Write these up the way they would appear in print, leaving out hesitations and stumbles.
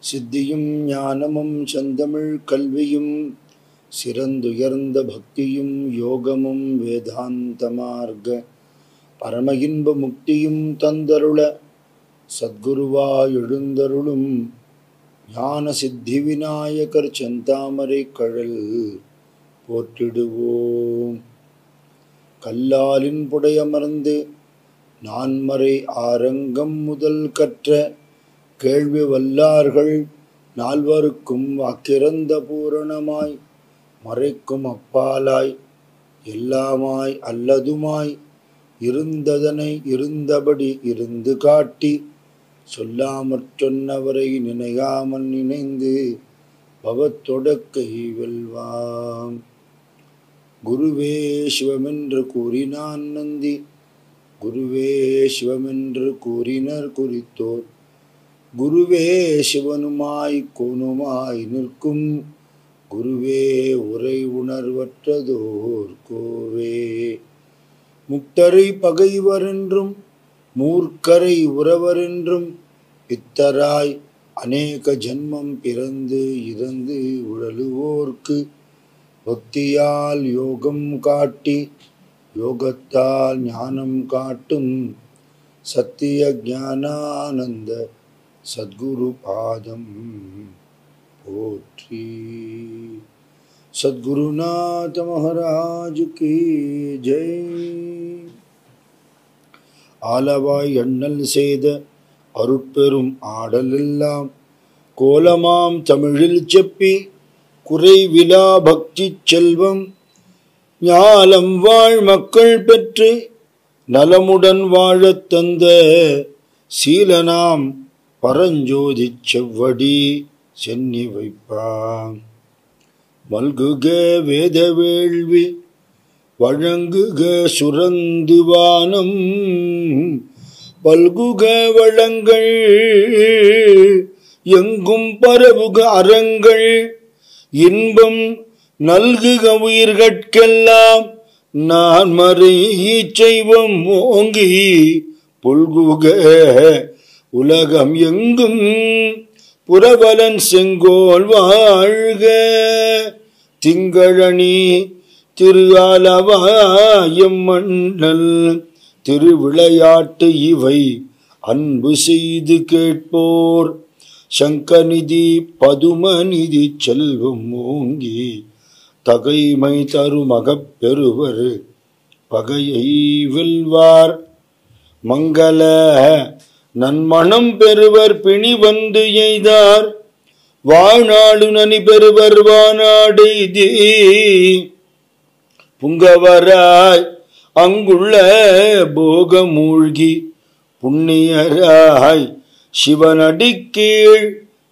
சித்தியும் ஞானமும் செந்தமிழ் கல்வியும் சிறந்துயர்ந்த பக்தியும் யோகமும் வேதாந்த மார்க்க பரம இன்ப முக்தியும் தந்தருள சத்குருவாய் எழுந்தருளும் ஞான சித்தி விநாயகர் செந்தாமரை கழல் போற்றிடுவோம். கல்லாலின் புடையமர்ந்து நான்மறை ஆரங்கம் முதல் கற்ற கேள்வி வல்லார்கள் நால்வருக்கும் வாக்கிறந்த பூரணமாய் மறைக்கும் அப்பாலாய் எல்லாமாய் அல்லதுமாய் இருந்ததனை இருந்தபடி இருந்து காட்டி சொல்லாமற் சொன்னவரை நினையாமல் நினைந்து பவத்தொடக்கை வெல்வாம். குருவே சிவமென்று கூறினான் நந்தி, குருவே சிவமென்று கூறினர் குறித்தோர், குருவே சிவனுமாய் கோனுமாய் நிற்கும் குருவே உரை உணர்வற்றதோர் கோவே. முக்தரை பகைவரென்றும் மூர்க்கரை உறவரென்றும் பித்தராய் அநேக ஜன்மம் பிறந்து இறந்து உழலுவோர்க்கு பக்தியால் யோகம் காட்டி யோகத்தால் ஞானம் காட்டும் சத்திய ஞானானந்த சத்குரு பாதம் போற்றி. சத்குருநாத மகாராஜ் கி ஜெய். ஆலவாய் அண்ணல் செய்த அருட்பெரும் ஆடலெல்லாம் கோலமாம் தமிழில் செப்பி குறைவிலா பக்தி செல்வம் ஞாலம் வாழ் மக்கள் பெற்று நலமுடன் வாழத் தந்த சீலனாம் பரஞ்சோதி செவ்வடி சென்னி வைப்பாம். மல்குக வேத வேள்வி வழங்குக சுரந்து வானம் பல்குக வளங்கள் எங்கும் பரவுக அறங்கள் இன்பம் நல்குக உயிர்கட்கெல்லாம் நான் மறை செய்வம் ஓங்கி புல்குக உலகம் எங்கும் புரவலன் செங்கோல் வாழ்க. திங்களணி திரு ஆலவாயம் மண்ணல் திருவிளையாட்டு இவை அன்பு செய்து கேட்போர் சங்கநிதி பதுமநிதி செல்வம் ஓங்கி தகைமை தருமகப் பெறுவர் பகையை வெல்வார். மங்கள நன்மணம் பெறுவர் பிணி வந்து எய்தார் வாழ்நாடு நனி பெறுவர் வானாடு இதே புங்கவராய் அங்குள்ள போக மூழ்கி புண்ணியராய் சிவனடி கீழ்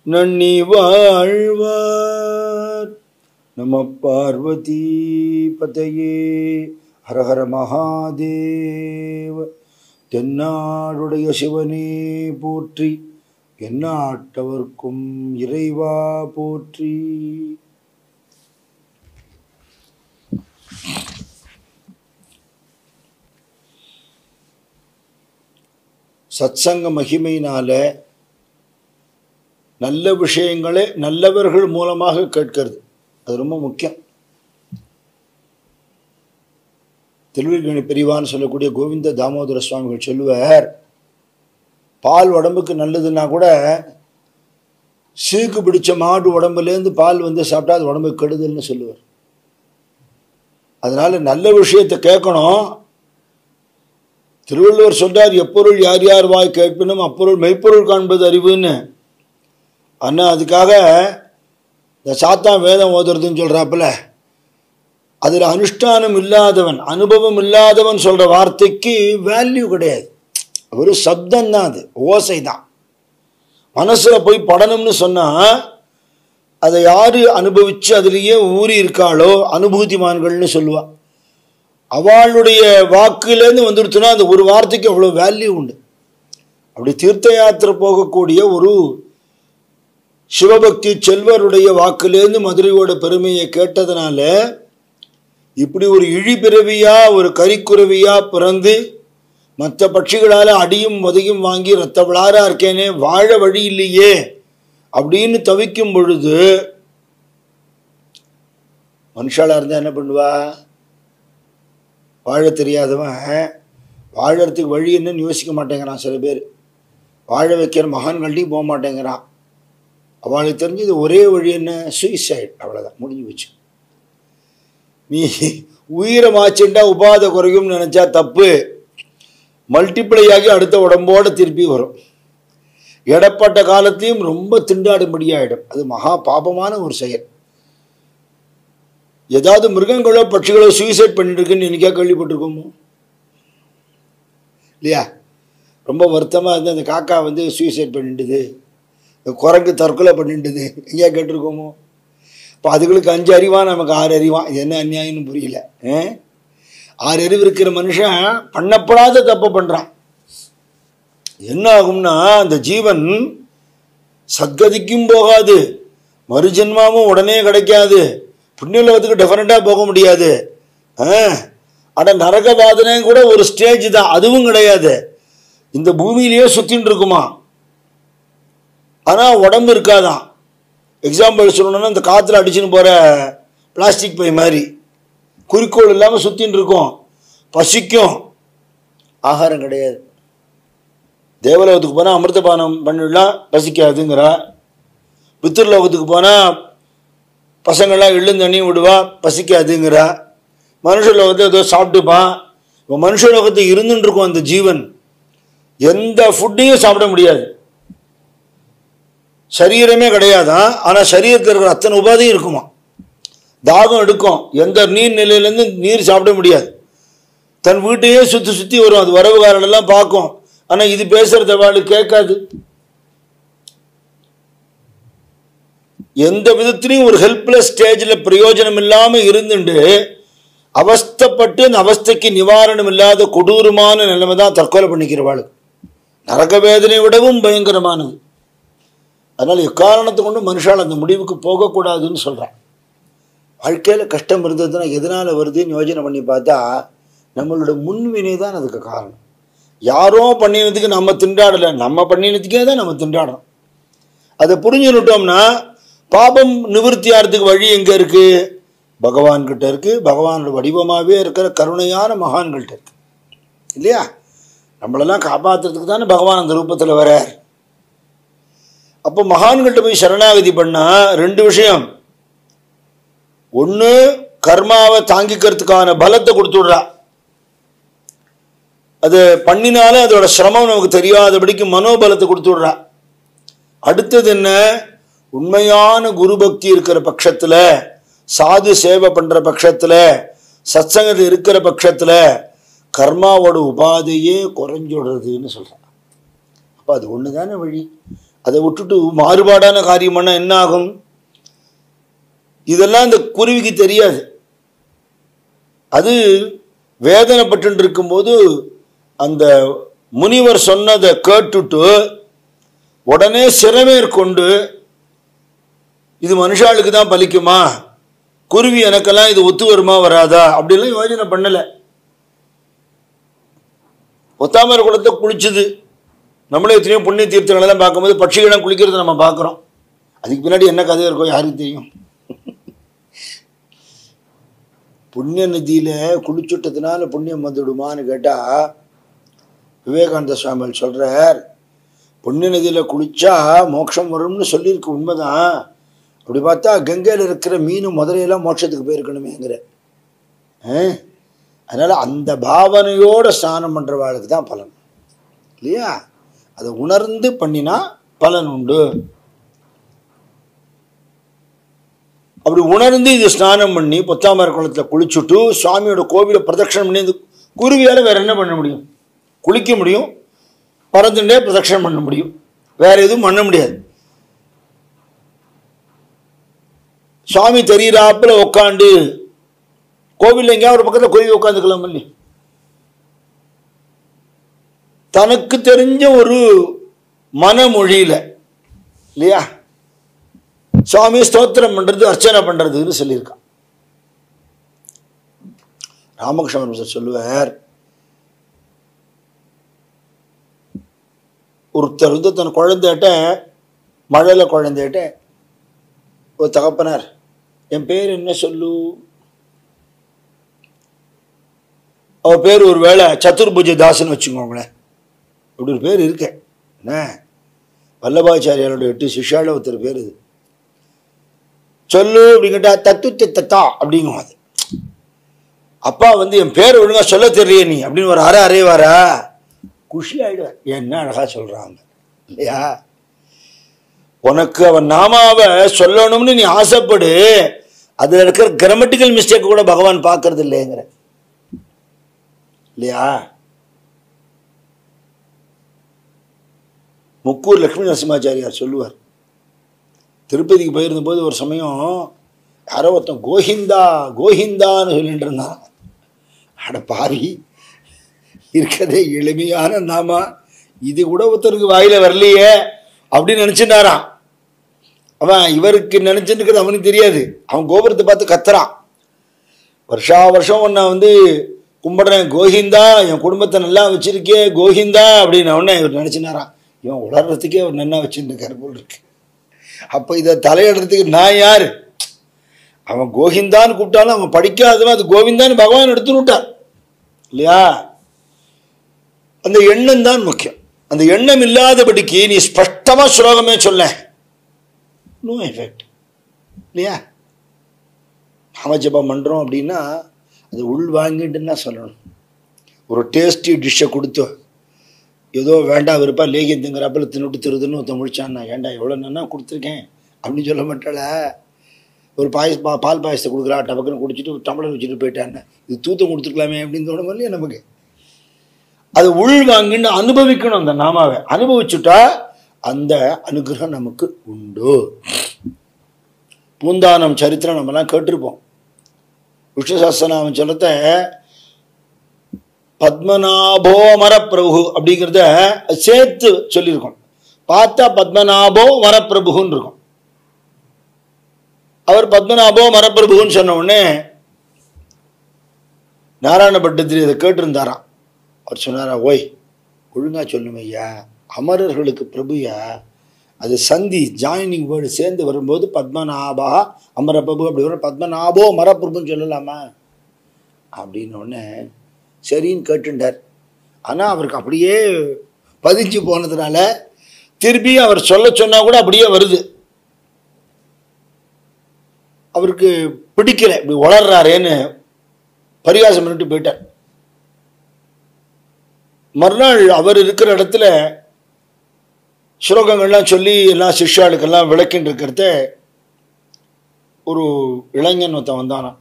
நன்னி வாழ்வார். நம பார்வதி பதையே ஹரஹர மகாதேவ. தென்னாடுடைய சிவனே போற்றி, எந்நாட்டவர்க்கும் இறைவா போற்றி. சத்சங்க மகிமையினால நல்ல விஷயங்களை நல்லவர்கள் மூலமாக கேட்கிறது, அது ரொம்ப முக்கியம். திருவில்கணி பெரியவான்னு சொல்லக்கூடிய கோவிந்த தாமோதர சுவாமிகள் சொல்லுவார், பால் உடம்புக்கு நல்லதுன்னா கூட சீக்கு பிடிச்ச மாடு உடம்புலேருந்து பால் வந்து சாப்பிட்டா அது உடம்புக்கு கெடுதல்னு சொல்லுவார். அதனால நல்ல விஷயத்தை கேட்கணும். திருவள்ளுவர் சொல்றார், எப்பொருள் யார் யார் வாய் கேட்பினும் அப்பொருள் மெய்ப்பொருள் காண்பது அறிவுன்னு. ஆனால் அதுக்காக இந்த சாத்தான் வேதம் ஓதுறதுன்னு சொல்றாப்புல, அதில் அனுஷ்டானம் இல்லாதவன் அனுபவம் இல்லாதவன் சொல்ற வார்த்தைக்கு வேல்யூ கிடையாது. ஒரு சப்தம் தான், அது ஓசை தான். மனசுல போய் படணும்னு சொன்னா அதை யாரு அனுபவிச்சு அதுலேயே ஊறி இருக்காளோ அனுபூதிமான்கள்னு சொல்லுவா. அவளுடைய வாக்குலேருந்து வந்துடுச்சுன்னா அந்த ஒரு வார்த்தைக்கு அவ்வளோ வேல்யூ உண்டு. அப்படி தீர்த்த யாத்திரை போகக்கூடிய ஒரு சிவபக்தி செல்வருடைய வாக்குலேருந்து மதுரையோட பெருமையை கேட்டதுனால இப்படி ஒரு இழிபிறவியா ஒரு கரிக்குறவியா பிறந்து மற்ற பட்சிகளால் அடியும் உதையும் வாங்கி ரத்த விளாரா இருக்கேனே வாழ வழி இல்லையே அப்படின்னு தவிக்கும் பொழுது மனுஷாலாக இருந்தால் என்ன பண்ணுவா? வாழ தெரியாதவன் வாழறதுக்கு வழி என்னன்னு யோசிக்க மாட்டேங்கிறான். சில பேர் வாழ வைக்கிற மகான்கள்டையும் போக மாட்டேங்கிறான். அவளுக்கு தெரிஞ்சது ஒரே வழி என்ன? சூசைட். அவ்வளோதான், முடிஞ்சு வச்சு. நீ உயிரை மாச்சுண்டா உபாதை குறையும்னு நினச்சா தப்பு. மல்டிப்ளை ஆகி அடுத்த உடம்போடு திருப்பி வரும். இடப்பட்ட காலத்தையும் ரொம்ப திண்டாடும்படியாயிடும். அது மகா பாபமான ஒரு செயல். ஏதாவது மிருகங்களோ பட்சிகளோ சூசைட் பண்ணிட்டு இருக்குன்னு இன்னைக்கா கேள்விப்பட்டிருக்கோமோ இல்லையா? ரொம்ப வருத்தமாக இருந்து அந்த காக்கா சூசைட் பண்ணிட்டுது, இந்த குரங்கு தற்கொலை பண்ணிட்டுது, எங்கேயா கேட்டிருக்கோமோ? இப்போ அதுகளுக்கு 5 அறிவான், நமக்கு 6 அறிவான். இது என்ன அநியாயம்னு புரியல. 6 அறிவு இருக்கிற மனுஷன் பண்ணப்படாத தப்பு பண்ணுறான். என்ன ஆகும்னா அந்த ஜீவன் சத்கதிக்கும் போகாது, மறுஜென்மாவும் உடனே கிடைக்காது, புண்ணியலோகத்துக்கு டெஃபினட்டாக போக முடியாது. ஆனால் நரகவாதனை கூட ஒரு ஸ்டேஜ் தான், அதுவும் கிடையாது. இந்த பூமியிலேயே சுற்றின்னு இருக்குமா, ஆனால் உடம்பு இருக்காதான். எக்ஸாம்பிள் சொல்லணும்னா இந்த காற்றுல அடிச்சுன்னு போகிற பிளாஸ்டிக் பை மாதிரி குறிக்கோள் இல்லாமல் சுற்றின்னு இருக்கும். பசிக்கும், ஆகாரம் கிடையாது. தேவலோகத்துக்கு போனால் அமிர்தபானம் பண்ணிடலாம், பசிக்காதுங்கிறா. பித்திருலோகத்துக்கு போனால் பசங்கள்லாம் எள்ளும் தண்ணியும் விடுவா, பசிக்காதுங்கிறா. மனுஷலோகத்தை ஏதோ சாப்பிட்டுப்பான். இப்போ மனுஷலோகத்துக்கு இருந்துட்டு இருக்கும் அந்த ஜீவன் எந்த ஃபுட்டையும் சாப்பிட முடியாது. சரீரமே கிடையாதான், ஆனால் சரீரத்தில் இருக்கிற அத்தனை உபாதையும் இருக்குமா. தாகம் எடுக்கும், எந்த நீர் நிலையிலேருந்து நீர் சாப்பிட முடியாது. தன் வீட்டையே சுற்றி சுற்றி வரும், அது வரவுகாரெல்லாம் பார்க்கும். ஆனால் இது பேசுகிறத அவளுக்கு கேட்காது. எந்த விதத்திலையும் ஒரு ஹெல்ப்லெஸ் ஸ்டேஜில் பிரயோஜனம் இல்லாமல் இருந்துட்டு அவஸ்தப்பட்டு அந்த அவஸ்தைக்கு நிவாரணம் இல்லாத கொடூரமான நிலைமை தான் தற்கொலை பண்ணிக்கிறவாளுக்கு. நரக வேதனை விடவும் பயங்கரமானது. அதனால் எக்காரணத்தை கொண்டு மனுஷால் அந்த முடிவுக்கு போகக்கூடாதுன்னு சொல்கிறேன். வாழ்க்கையில் கஷ்டம் இருந்ததுன்னா எதனால் வருதுன்னு யோசனை பண்ணி பார்த்தா நம்மளோட முன்வினை தான் அதுக்கு காரணம். யாரோ பண்ணினதுக்கு நம்ம திண்டாடலை, நம்ம பண்ணினதுக்கே தான் நம்ம திண்டாடுறோம். அதை புரிஞ்சுட்டோம்னா பாபம் நிவர்த்தி ஆகிறதுக்கு வழி எங்கே இருக்குது? பகவான்கிட்ட இருக்குது. பகவானோட வடிவமாகவே இருக்கிற கருணையான மகான்கள்கிட்ட இருக்குது இல்லையா? நம்மளெல்லாம் காப்பாற்றுறதுக்கு தானே பகவான் அந்த ரூபத்தில் வரார். அப்போ மகான்கள்கிட்ட போய் சரணாகதி பண்ணால் 2 விஷயம். ஒன்று, கர்மாவை தாங்கிக்கிறதுக்கான பலத்தை கொடுத்துடுறா. அது பண்ணினாலும் அதோட சிரமம் நமக்கு தெரியாதபடிக்கு மனோபலத்தை கொடுத்துடுறா. அடுத்தது என்ன? உண்மையான குரு பக்தி இருக்கிற பட்சத்தில், சாது சேவை பண்ணுற பட்சத்தில், சத்சங்கத்தில் இருக்கிற பட்சத்தில் கர்மாவோட உபாதையே குறைஞ்சுடுறதுன்னு சொல்கிறான். அப்போ அது ஒன்று தானே வழி. அதை விட்டுட்டு மாறுபாடான காரியம் பண்ணால் என்ன ஆகும்? இதெல்லாம் இந்த குருவிக்கு தெரியாது. அது வேதனைப்பட்டு இருக்கும்போது அந்த முனிவர் சொன்னதை கேட்டுட்டு உடனே சிறமேற்கொண்டு இது மனுஷாளுக்கு தான் பலிக்குமா, குருவி எனக்கெல்லாம் இது ஒத்து வருமா வராதா அப்படிலாம் யோசனை பண்ணலை. ஒத்தாமர் குளத்தை குளிச்சுது. நம்மளே எத்தனையோ புண்ணிய தீர்த்தங்களெல்லாம் பார்க்கும்போது பட்சிகளும் குளிக்கிறது நம்ம பார்க்குறோம். அதுக்கு பின்னாடி என்ன கதை இருக்கோ யாருக்கு தெரியும்? புண்ணிய நதியில் குளிச்சுட்டதுனால புண்ணியம் வந்துடுமான்னு கேட்டால் விவேகானந்த சுவாமிகள் சொல்கிறார், புண்ணிய நதியில் குளிச்சா மோட்சம் வரும்னு சொல்லியிருக்கு, உண்மைதான். அப்படி பார்த்தா கங்கையில் இருக்கிற மீன் முதலையெல்லாம் மோட்சத்துக்கு போயிருக்கணுமேங்கிற. அதனால் அந்த பாவனையோட ஸ்நானம் பண்ணுறவாளுக்கு தான் பலன் இல்லையா? அதை உணர்ந்து பண்ணினா பலன் உண்டு. அப்படி உணர்ந்து இது ஸ்நானம் பண்ணி பொத்தாமர குளத்தில் குளிச்சுட்டு சுவாமியோட கோவிலை பிரதட்சணம் பண்ணி இந்த குருவியால் வேறு என்ன பண்ண முடியும்? குளிக்க முடியும், பறந்துட்டே பிரதட்சணம் பண்ண முடியும், வேற எதுவும் பண்ண முடியாது. சுவாமி தெரியிறாப்புல உட்காந்து கோவிலில் எங்கேயா ஒரு பக்கத்தில் குருவி உட்காந்துக்கலாம் இல்லையா? தனக்கு தெரிஞ்ச ஒரு மனமொழியில் இல்லையா சுவாமி ஸ்தோத்திரம் பண்ணுறது, அர்ச்சனை பண்ணுறதுன்னு சொல்லியிருக்கான். ராமகிருஷ்ண சொல்லுவார், ஒருத்தர் தன் குழந்தைகிட்ட மழையில் குழந்தைகிட்ட ஒரு தகப்பனார், என் பேர் என்ன சொல்லு? அவள் பேர் ஒரு வேளை சதுர்புஜ தாசன்னு வச்சுக்கோங்களேன். இப்படி ஒரு பேர் இருக்கு என்ன, வல்லபாச்சாரியாரோட 8 சிஷ்யாவில் ஒருத்தர் பேர் இது. சொல்லு அப்படிங்கிட்டா தத்து தத்தா அப்படிங்கும். அது அப்பா என் பேர் ஒழுங்கா சொல்ல தெரியல நீ அப்படின்னு ஒரு அரைவாரா, குஷி ஆயிடுவேன். என்ன அழகா சொல்றாங்க இல்லையா? உனக்கு அவன் நாமாவை சொல்லணும்னு நீ ஆசைப்படு, அதுல இருக்கிற கிராமட்டிக்கல் மிஸ்டேக் கூட பகவான் பார்க்கறது இல்லைங்கிற இல்லையா? முக்கூர் லட்சுமி நரசிம்மாச்சாரியார் சொல்லுவார், திருப்பதிக்கு போயிருந்த போது ஒரு சமயம் யாரோ ஒருத்தன் கோஹிந்தா கோஹிந்தான்னு சொல்லிட்டு இருந்தான். அட பாவி, இருக்கிறதே எளிமையான நாமா, இது கூட ஒருத்தருக்கு வாயில வரலையே அப்படின்னு நினைச்சுட்டாரான். அவன் இவருக்கு நினைச்சுட்டு அவனுக்கு தெரியாது. அவன் கோபுரத்தை பார்த்து கத்துறான், வருஷா வருஷம் உன்னை கும்பிடுறேன் கோஹிந்தா, என் குடும்பத்தை நல்லா வச்சிருக்கே கோஹிந்தா அப்படின்னு அவனே இவர் நினைச்சுனாரான். இவன் உளர்றதுக்கே அவர் நன்னா வச்சுருக்காரு போல் இருக்கு. அப்போ இதை தலையிடுறதுக்கு நான் யாரு? அவன் கோஹிந்தான்னு கூப்பிட்டாலும் அவன் படிக்காதவன் அது கோவிந்தான்னு பகவான் எடுத்துன்னு விட்டார் இல்லையா? அந்த எண்ணம் தான் முக்கியம். அந்த எண்ணம் இல்லாதபடிக்கு நீ ஸ்பஷ்டமா ஸ்லோகமே சொல்ல, நோ எஃபெக்ட் இல்லையா? நாமஜபம் பண்றோம் அப்படின்னா அது உள் வாங்கிட்டுன்னா சொல்லணும். ஒரு டேஸ்டி டிஷ்ஷை கொடுத்து ஏதோ வேண்டாம் விருப்பா லேகியம் திங்கிறப்பல தின்னுட்டு திருதுன்னு ஒருத்தன் முடிச்சான்னா, ஏண்டா எவ்வளோ நன்னா கொடுத்துருக்கேன் அப்படின்னு சொல்ல மாட்டாள. ஒரு பால் பாயசத்தை கொடுக்குறா, டபக்குன்னு குடிச்சிட்டு டம்ளர் வச்சுட்டு போயிட்டான்னு, இது தூத்தம் கொடுத்துருக்கலாமே அப்படின்னு தோணும் இல்லையா நமக்கு? அது உள் வாங்கின்னு அனுபவிக்கணும். அந்த நாமாவை அனுபவிச்சுட்டா அந்த அனுகிரகம் நமக்கு உண்டு. பூந்தானம் சரித்திரம் நம்மலாம் கேட்டிருப்போம். விஷ்ணு சஹஸ்ரநாமம் சொல்றத பத்மநாபோமர பிரபு அப்படிங்கிறத சேர்த்து சொல்லியிருக்கோம். பார்த்தா பத்மநாபோ மரப்பிரபுன்னு இருக்கும். அவர் பத்மநாபோ மரப்பிரபுன்னு சொன்ன உடனே நாராயண பட்டத்திரி அதை கேட்டிருந்தாராம். அவர் சொன்னாரா, ஓய் ஒழுங்கா சொல்லுமே ஐயா, அமரர்களுக்கு பிரபுயா, அது சந்தி ஜாயினிங் வேர்டு சேர்ந்து வரும்போது பத்மநாபா அமரப்பிரபு அப்படி வரும், பத்மநாபோ மரப்பிரபுன்னு சொல்லலாமா அப்படின்னு உடனே சரின்னு கேட்டுட்டார். ஆனால் அவருக்கு அப்படியே பதிஞ்சு போனதுனால திருப்பி அவர் சொல்ல சொன்னா கூட அப்படியே வருது. அவருக்கு பிடிக்கல, இப்படி வளர்றாரேன்னு பரிகாசம் பண்ணிட்டு போயிட்டார். மறுநாள் அவர் இருக்கிற இடத்துல ஸ்லோகங்கள்லாம் சொல்லி எல்லா சிஷ்யாளுக்கெல்லாம் விளக்கின்னு இருக்கிறத ஒரு இளைஞன் ஒருத்தன் வந்தானான்.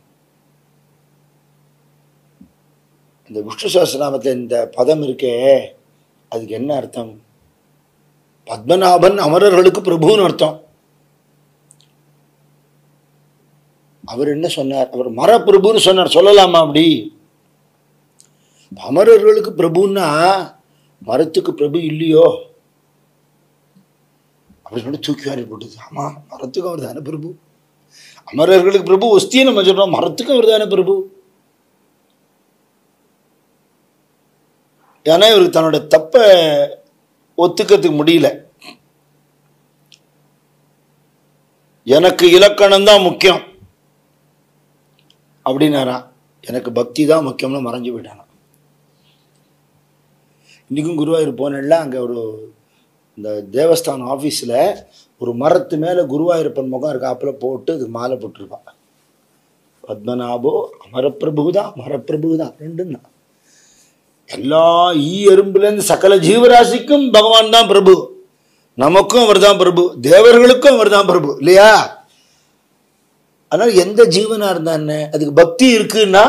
இந்த விஷ்ணு சஹஸ்ரநாமத்தில் இந்த பதம் இருக்கே, அதுக்கு என்ன அர்த்தம்? பத்மநாபன் அமரர்களுக்கு பிரபுன்னு அர்த்தம். அவர் என்ன சொன்னார்? அவர் மரப்பிரபுன்னு சொன்னார். சொல்லலாமா அப்படி? அமரர்களுக்கு பிரபுன்னா மரத்துக்கு பிரபு இல்லையோ அப்படி சொல்லி தூக்கி வாரி போட்டுது. ஆமா, மரத்துக்கு அவர் தானே பிரபு. அமரர்களுக்கு பிரபு ஒஸ்தியை நம்ம சொல்றோம், மரத்துக்கு அவர் தானே பிரபு. ஏன்னா இவருக்கு தன்னோட தப்ப ஒத்துக்கிறதுக்கு முடியல. எனக்கு இலக்கணம் தான் முக்கியம் அப்படின்னாரா, எனக்கு பக்தி தான் முக்கியம்னு மறைஞ்சு போயிட்டானா. இன்றைக்கும் குருவாயூர் போனேன்ல, அங்கே ஒரு இந்த தேவஸ்தான ஆஃபீஸில் ஒரு மரத்து மேலே குருவாயூரப்பன் முகம் இருக்காப்பில் போட்டு அதுக்கு மாலை போட்டிருப்பாங்க. பத்மநாபோ அமரப்பிரபு தான், மரப்பிரபு தான், ரெண்டும் தான். எல்லா எறும்புலேருந்து சகல ஜீவராசிக்கும் பகவான் தான் பிரபு, நமக்கும் அவர் தான் பிரபு, தேவர்களுக்கும் அவர் தான் பிரபு இல்லையா? அதனால எந்த ஜீவனா இருந்தான்னு அதுக்கு பக்தி இருக்குன்னா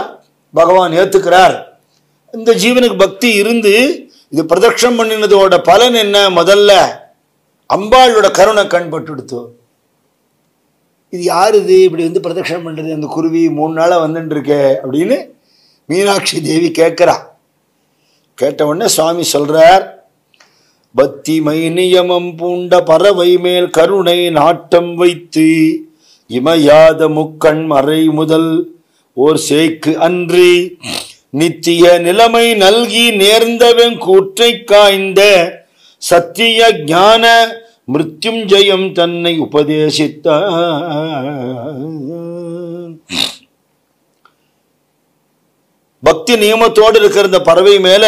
பகவான் ஏத்துக்கிறார். இந்த ஜீவனுக்கு பக்தி இருந்து இது பிரதட்சணம் பண்ணினதோட பலன் என்ன? முதல்ல அம்பாளோட கருணை கண்பட்டு. இது யாரு இது இப்படி பிரதட்சணம் பண்றது? அந்த குருவி 3 நாளா வந்துட்டு இருக்கே அப்படின்னு மீனாட்சி தேவி கேட்கிறா. கேட்ட உடனே சுவாமி சொல்றார், பக்தி மை நியமம் பூண்ட பறவை மேல் கருணை நாட்டம் வைத்து இமையாத முக்கண் மறை முதல் ஓர் சேக்கு அன்றி நித்திய நிலைமை நல்கி நேர்ந்தவன் கூற்றை காய்ந்த சத்திய ஞான மிருத்யுஞ்சயம் தன்னை உபதேசித்த பக்தி நியமத்தோடு இருக்கிற இந்த பறவை மேல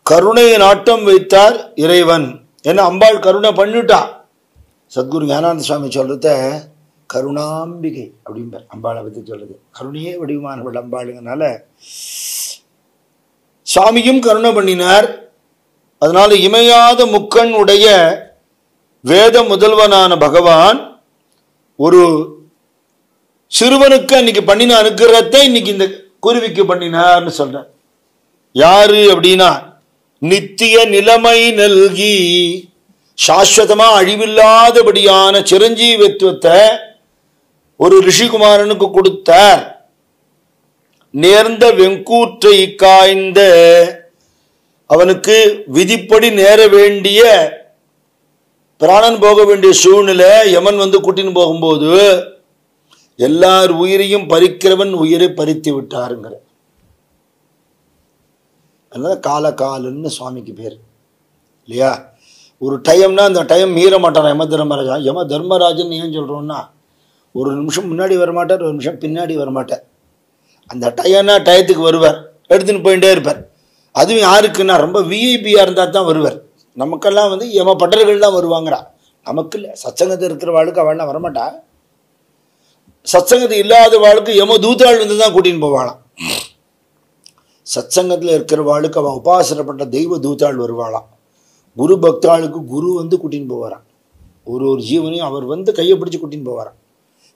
கருணையை நாட்டம் வைத்தார் இறைவன். ஏன்னா அம்பாள் கருணை பண்ணிட்டா. சத்குரு ஞானானந்த சுவாமி சொல்றத கருணாம்பிகை அப்படிம்பார். அம்பாளை பற்றி சொல்றது கருணையே வடிவமானவள் அம்பாளுங்கனால சுவாமியும் கருணை பண்ணினார். அதனால இமையாத முக்கண் உடைய வேத முதல்வனான பகவான் ஒரு சிறுவனுக்கு அன்னைக்கு பண்ணின அனுக்கிரகத்தை இன்னைக்கு இந்த குருவிக்கு பண்ணினார்னு சொல்றார். யாரு அப்படின்னா நித்திய நிலைமை நல்கி சாஸ்வதமா அழிவில்லாதபடியான சிரஞ்சீவித்துவத்தை ஒரு ரிஷிகுமாரனுக்கு கொடுத்தார். நேர்ந்த வெங்கூற்றை காய்ந்த அவனுக்கு விதிப்படி நேர வேண்டிய பிராணன் போக வேண்டிய சூழ்நிலை யமன் வந்து கூட்டின்னு போகும்போது எல்லார் உயிரையும் பறிக்கிறவன் உயிரை பறித்து விட்டாருங்கிற. அதனால காலகாலன்னு சுவாமிக்கு பேர் இல்லையா. ஒரு டைம்னா அந்த டைம் மீற மாட்டான் யம தர்மராஜா. யம தர்மராஜன் ஏன் சொல்கிறோன்னா ஒரு நிமிஷம் முன்னாடி வரமாட்டார், ஒரு நிமிஷம் பின்னாடி வரமாட்டார். அந்த டைம்னா டயத்துக்கு வருவார், எடுத்துன்னு போயிட்டே இருப்பார். அதுவும் யாருக்குன்னா ரொம்ப விஐபியாக இருந்தால் தான் வருவார். நமக்கெல்லாம் வந்து யம பட்டர்கள் தான் வருவாங்கடா, நமக்கு இல்லை. சத்சங்கத்தில் இருக்கிற வாழ்க்கை அவள்லாம் வரமாட்டா. சத்சங்கத்தில் இல்லாத வாழ்க்கை யம தூத்தாள் வந்து தான் கூட்டின்னு போவாளாம். சத்சங்கத்தில் இருக்கிற வாழ்க்கை அவன் உபாசனப்பட்ட தெய்வ தூத்தாள் வருவாளாம். குரு பக்தாளுக்கு குரு வந்து கூட்டின்னு போவாரான். ஒரு ஜீவனையும் அவர் வந்து கையை பிடிச்சி கூட்டின்னு போவாரான்.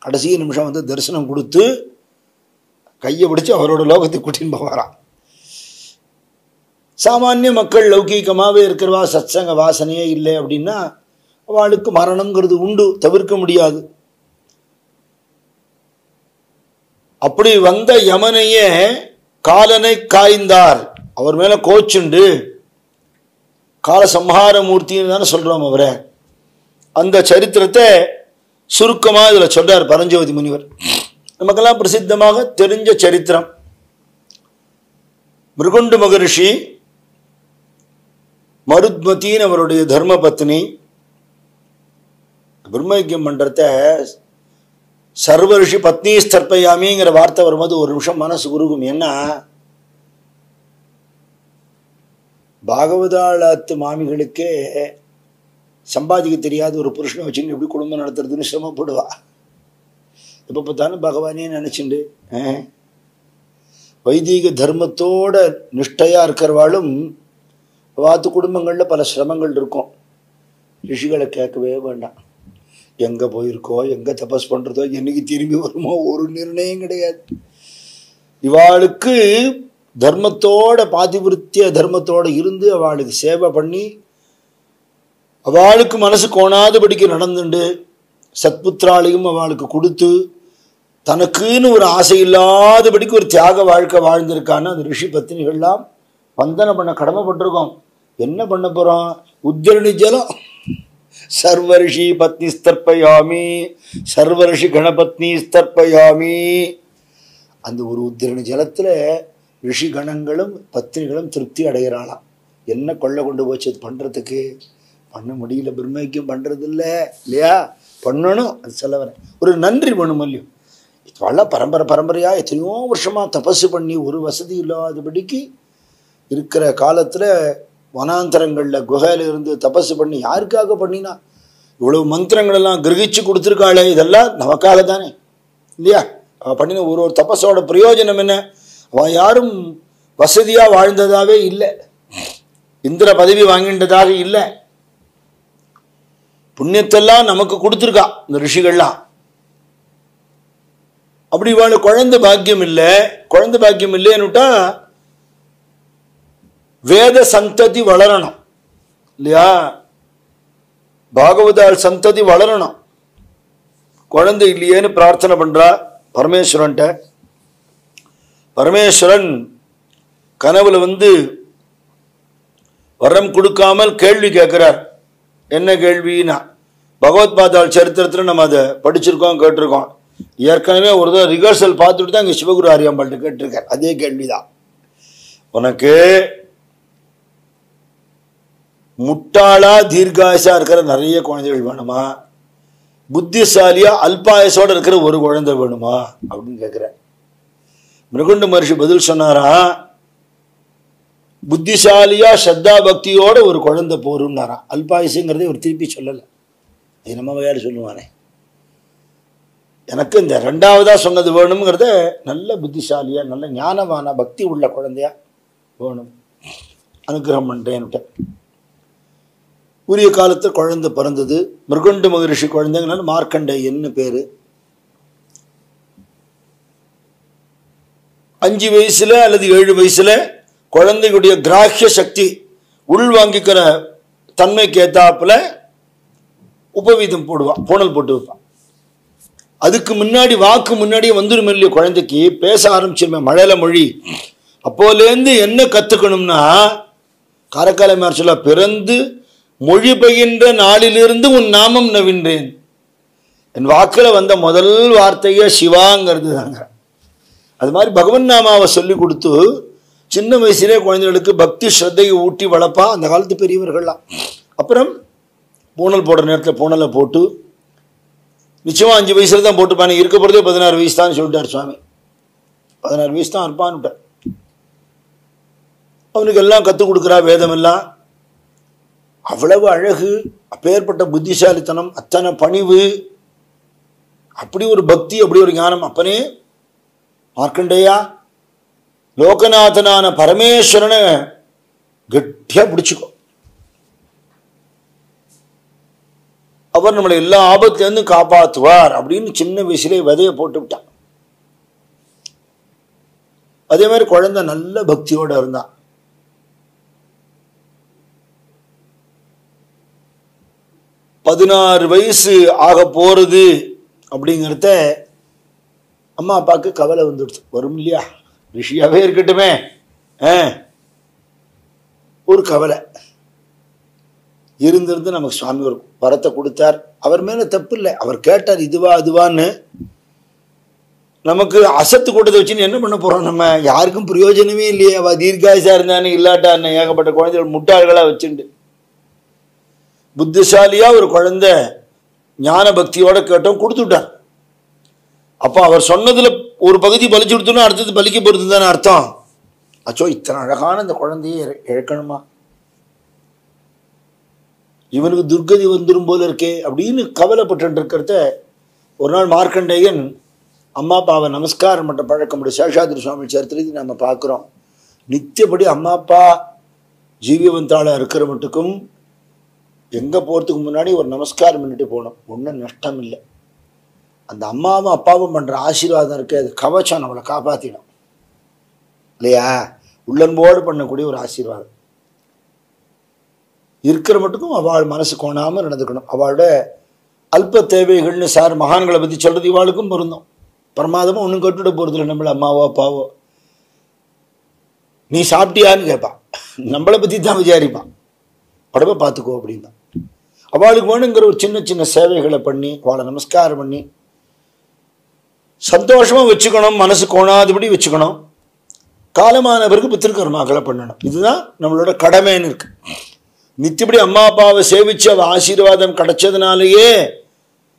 கடைசி நிமிஷம் வந்து தரிசனம் கொடுத்து கையை பிடிச்சி அவரோட லோகத்தை கூட்டின்னு போவாராம். சாமானிய மக்கள் லௌகீகமாகவே இருக்கிறவா சத்சங்க வாசனையே இல்லை அப்படின்னா அவளுக்கு மரணங்கிறது உண்டு, தவிர்க்க முடியாது. அப்படி வந்த யமனையே காலனை காய்ந்தார். அவர் மேல கோச்சுண்டு கால சம்ஹார மூர்த்தின்னு தானே சொல்றோம் அவரை. அந்த சரித்திரத்தை சுருக்கமா இதுல சொல்றார் பரஞ்சோதி முனிவர். நமக்கெல்லாம் பிரசித்தமாக தெரிஞ்ச சரித்திரம். மிருகுண்டு மகரிஷி மருத்மத்தின் அவருடைய தர்ம பத்னி பிரம்மயஜ்யம் பண்றத சர்வரிஷி பத்னி ஸ்தர்ப்பயாமிங்கிற வார்த்தை வரும்போது ஒரு நிமிஷம் மனசு உருகும். ஏன்னா பாகவதாளத்து மாமிகளுக்கே சம்பாதிக்க தெரியாத ஒரு புருஷனை வச்சுன்னு எப்படி குடும்பம் நடத்துறதுன்னு சிரமப்படுவா. எப்போ பார்த்தாலும் பகவானே நினைச்சுண்டு வைதிக தர்மத்தோட நிஷ்டையா இருக்கிறவாளும் வாத்து குடும்பங்களில் பல சிரமங்கள் இருக்கும். ரிஷிகளை கேட்கவே வேண்டாம். எங்கே போயிருக்கோ, எங்கே தபஸ் பண்ணுறதோ, என்னைக்கு திரும்பி வருமோ ஒரு நிர்ணயம் கிடையாது. இவாளுக்கு தர்மத்தோட பாதிவிருத்திய தர்மத்தோட இருந்து அவளுக்கு சேவை பண்ணி அவளுக்கு மனசு கோணாதபடிக்கு நடந்துண்டு சத்புத்திராலையும் அவளுக்கு கொடுத்து தனக்குன்னு ஒரு ஆசை இல்லாதபடிக்கு ஒரு தியாக வாழ்க்கை வாழ்ந்திருக்கான்னு அந்த ரிஷி பத்தினிகள்லாம் வந்தனை பண்ண கடமைப்பட்டிருக்கோம். என்ன பண்ண போகிறோம்? உத்தரணி ஜலம் சர்வரிஷி பத்னி ஸ்தர்ப்பயாமி, சர்வரிஷி கணபத்னி ஸ்தர்ப்பயாமி. அந்த ஒரு உத்தரணி ஜலத்தில் ரிஷி கணங்களும் பத்னிகளும் திருப்தி அடைகிறாளாம். என்ன கொள்ளை கொண்டு போச்சு அது பண்ணுறதுக்கு? பண்ண முடியல, பிரம்மைக்கும் பண்ணுறது இல்லை இல்லையா? பண்ணணும். அது சொல்ல வரேன். ஒரு நன்றி வேணும் இல்லையோ. இப்போல்லாம் பரம்பரையாக எத்தனையோ வருஷமாக தபஸு பண்ணி ஒரு வசதி இல்லாதபடிக்கு இருக்கிற காலத்தில் வனாந்தரங்களில் குகையில் இருந்து தபஸு பண்ணி யாருக்காக பண்ணினா? இவ்வளவு மந்திரங்களெல்லாம் கிரகிச்சு கொடுத்துருக்காளே, இதெல்லாம் நமக்காக தானே இல்லையா? அவள் பண்ணின ஒரு தபஸோட பிரயோஜனம் என்ன? அவன் யாரும் வசதியாக வாழ்ந்ததாகவே இல்லை, இந்திர பதவி வாங்கின்றதாக இல்லை. புண்ணியத்தெல்லாம் நமக்கு கொடுத்துருக்கா இந்த ரிஷிகள்லாம். அப்படி இவாள் குழந்தை பாக்கியம் இல்லை. குழந்தை பாக்கியம் இல்லைன்னுட்டா வேத சந்ததி வளரணும் இல்லையா? பாகவதால் சந்ததி வளரணும். குழந்தை இல்லையேன்னு பிரார்த்தனை பண்றா பரமேஸ்வரன்ட்ட. பரமேஸ்வரன் கனவுல வந்து வரம் கொடுக்காமல் கேள்வி கேட்கிறார். என்ன கேள்வினா, பகவத்பாதாள் சரித்திரத்தில் நம்ம அதை படிச்சிருக்கோம், கேட்டிருக்கோம். ஏற்கனவே ஒரு தடவை ரிஹர்சல் பார்த்துட்டு தான் இங்கே சிவகுரு ஆரியாம்பாள்கிட்ட கேட்டிருக்கார். அதே கேள்விதான். உனக்கு முட்டாளா தீர்காயசா இருக்கிற நிறைய குழந்தைகள் வேணுமா, புத்திசாலியா அல்பாயசோட இருக்கிற ஒரு குழந்தை வேணுமா அப்படின்னு கேட்கிற. மிருகுண்ட மகர்ஷி பதில் சொன்னாரா, புத்திசாலியா ஸ்ரத்தா பக்தியோட ஒரு குழந்தை போரும்னாரா. அல்பாயுசுங்கிறதே ஒரு திருப்பி சொல்லலை, அது நம்ம வேறு சொல்லுவானே. எனக்கு இந்த ரெண்டாவதா சொன்னது வேணுங்கிறத நல்ல புத்திசாலியா நல்ல ஞானமான பக்தி உள்ள குழந்தையா வேணும், அனுகிரகம் பண்றேன்னுட்ட. உரிய காலத்தில் குழந்தை பிறந்தது. மிருகுண்ட மகரிஷி குழந்தைங்கனால மார்க்கண்டேயன்னு பேரு. 5 வயசுல அல்லது 7 வயசுல குழந்தைகளுடைய கிராஹ்ய சக்தி உள்வாங்கிக்கிற தன்மைக்கு ஏத்தாப்புல உபவீதம் போடுவான், பூணல் போட்டு வைப்பான். அதுக்கு முன்னாடி வாக்கு முன்னாடியே வந்துடும் இல்லையோ, குழந்தைக்கு பேச ஆரம்பிச்சிருமே மழலை மொழி. அப்போலேருந்து என்ன கத்துக்கணும்னா, காரைக்கால மேர் சொல்ல, பிறந்து மொழி பயின்ற நாளிலிருந்து உன் நாமம் நவின்றேன். என் வாக்குல வந்த முதல் வார்த்தையே சிவாங்கிறது தாங்க. அது மாதிரி பகவன் நாமாவை சொல்லி கொடுத்து சின்ன வயசுலேயே குழந்தைகளுக்கு பக்தி ஸ்ரத்தையை ஊட்டி வளர்ப்பா அந்த காலத்து பெரியவர்கள்லாம். அப்புறம் பூணல் போடுற நேரத்தில் பூணலை போட்டு, நிச்சயமா 5 வயசுல தான் போட்டுப்பானே, இருக்க போகிறதே 16 வயசு தான் சொல்லிட்டார் சுவாமி. 16 வயசு தான் இருப்பான்னுட்டார். அவனுக்கு எல்லாம் கற்றுக் கொடுக்குறா, வேதம் எல்லாம். அவ்வளவு அழகு, அப்பேற்பட்ட புத்திசாலித்தனம், அத்தனை பணிவு, அப்படி ஒரு பக்தி, அப்படி ஒரு ஞானம். அப்பனே மார்க்கண்டேயா, லோகநாதனான பரமேஸ்வரனை கெட்டியா பிடிச்சுக்கோ, அவர் நம்மளை எல்லா ஆபத்திலிருந்து காப்பாற்றுவார் அப்படின்னு சின்ன வயசுலேயே விதையை போட்டு விட்டான். அதே மாதிரி குழந்தை நல்ல பக்தியோட இருந்தான். பதினாறு வயசு ஆக போறது அப்படிங்கிறத அம்மா அப்பாவுக்கு கவலை வந்துடுச்சு. வரும் இல்லையா, ரிஷியாவே இருக்கட்டுமே, ஒரு கவலை இருந்திருந்து நமக்கு சுவாமி ஒரு வரத்தை கொடுத்தார். அவர் மேல தப்பு இல்லை, அவர் கேட்டார் இதுவா அதுவான்னு. நமக்கு அசத்து கூட்டத்தை வச்சுன்னு என்ன பண்ண போறோம், நம்ம யாருக்கும் பிரயோஜனமே இல்லையே. அவ தீர்காயசா இருந்தானே இல்லாட்டான்னு ஏகப்பட்ட குழந்தைகள் முட்டாள்களா வச்சுண்டு, புத்திசாலியா ஒரு குழந்தை ஞான பக்தியோட கேட்டோம், கொடுத்துட்டார். அப்ப அவர் சொன்னதுல ஒரு பகுதி பலிச்சு கொடுத்தோன்னா அடுத்தது பலிக்க போறது தானே அர்த்தம். அச்சோ, இத்தனை அழகான இந்த குழந்தையை இழக்கணுமா, இவனுக்கு துர்கதி வந்துடும் போல இருக்கே அப்படின்னு கவலைப்பட்டு இருக்கிறத ஒரு நாள் மார்க்கண்டேயன் அம்மா அப்பாவை நமஸ்காரம் பண்ண பழக்கம் முடியும். சேஷாதிரி சுவாமி சரித்திரத்தை நம்ம பார்க்குறோம். நித்தியப்படி அம்மா அப்பா ஜீவியவந்தாளா இருக்கிற மட்டுக்கும் எங்கே போகிறதுக்கு முன்னாடி ஒரு நமஸ்காரம் பண்ணிட்டு போகணும், ஒன்றும் நஷ்டம் இல்லை. அந்த அம்மாவும் அப்பாவும் பண்ணுற ஆசீர்வாதம் இருக்கு, அது கவச்சம், நம்மளை காப்பாற்றிடும் இல்லையா. உள்ளன்போடு பண்ணக்கூடிய ஒரு ஆசீர்வாதம் இருக்கிற மட்டுக்கும் அவள் மனசு கோணாமல் நடந்துக்கணும். அவளோட அல்ப தேவைகள்னு சார் மகான்களை பற்றி சொல்கிறது இவாளுக்கும் பொருந்தும். பிரமாதமாக ஒன்றும் கட்டுவிட போகிறது இல்லை, நம்மள அம்மாவோ அப்பாவோ. நீ சாப்பிட்டியான்னு கேட்பான், நம்மளை பற்றி தான் விசாரிப்பான், உடம்பை பார்த்துக்கோ அப்படின்னா. அவளுக்கு வேணுங்கிற ஒரு சின்ன சின்ன சேவைகளை பண்ணி அவளை நமஸ்காரம் பண்ணி சந்தோஷமாக வச்சுக்கணும், மனசு கோணாதபடி வச்சுக்கணும். காலமான பிறகு பித்திருக்கர்மாக்களை பண்ணணும். இதுதான் நம்மளோட கடமைன்னு இருக்கு. நித்தியப்படி அம்மா அப்பாவை சேவிச்சு அவ ஆசீர்வாதம் கிடைச்சதுனாலேயே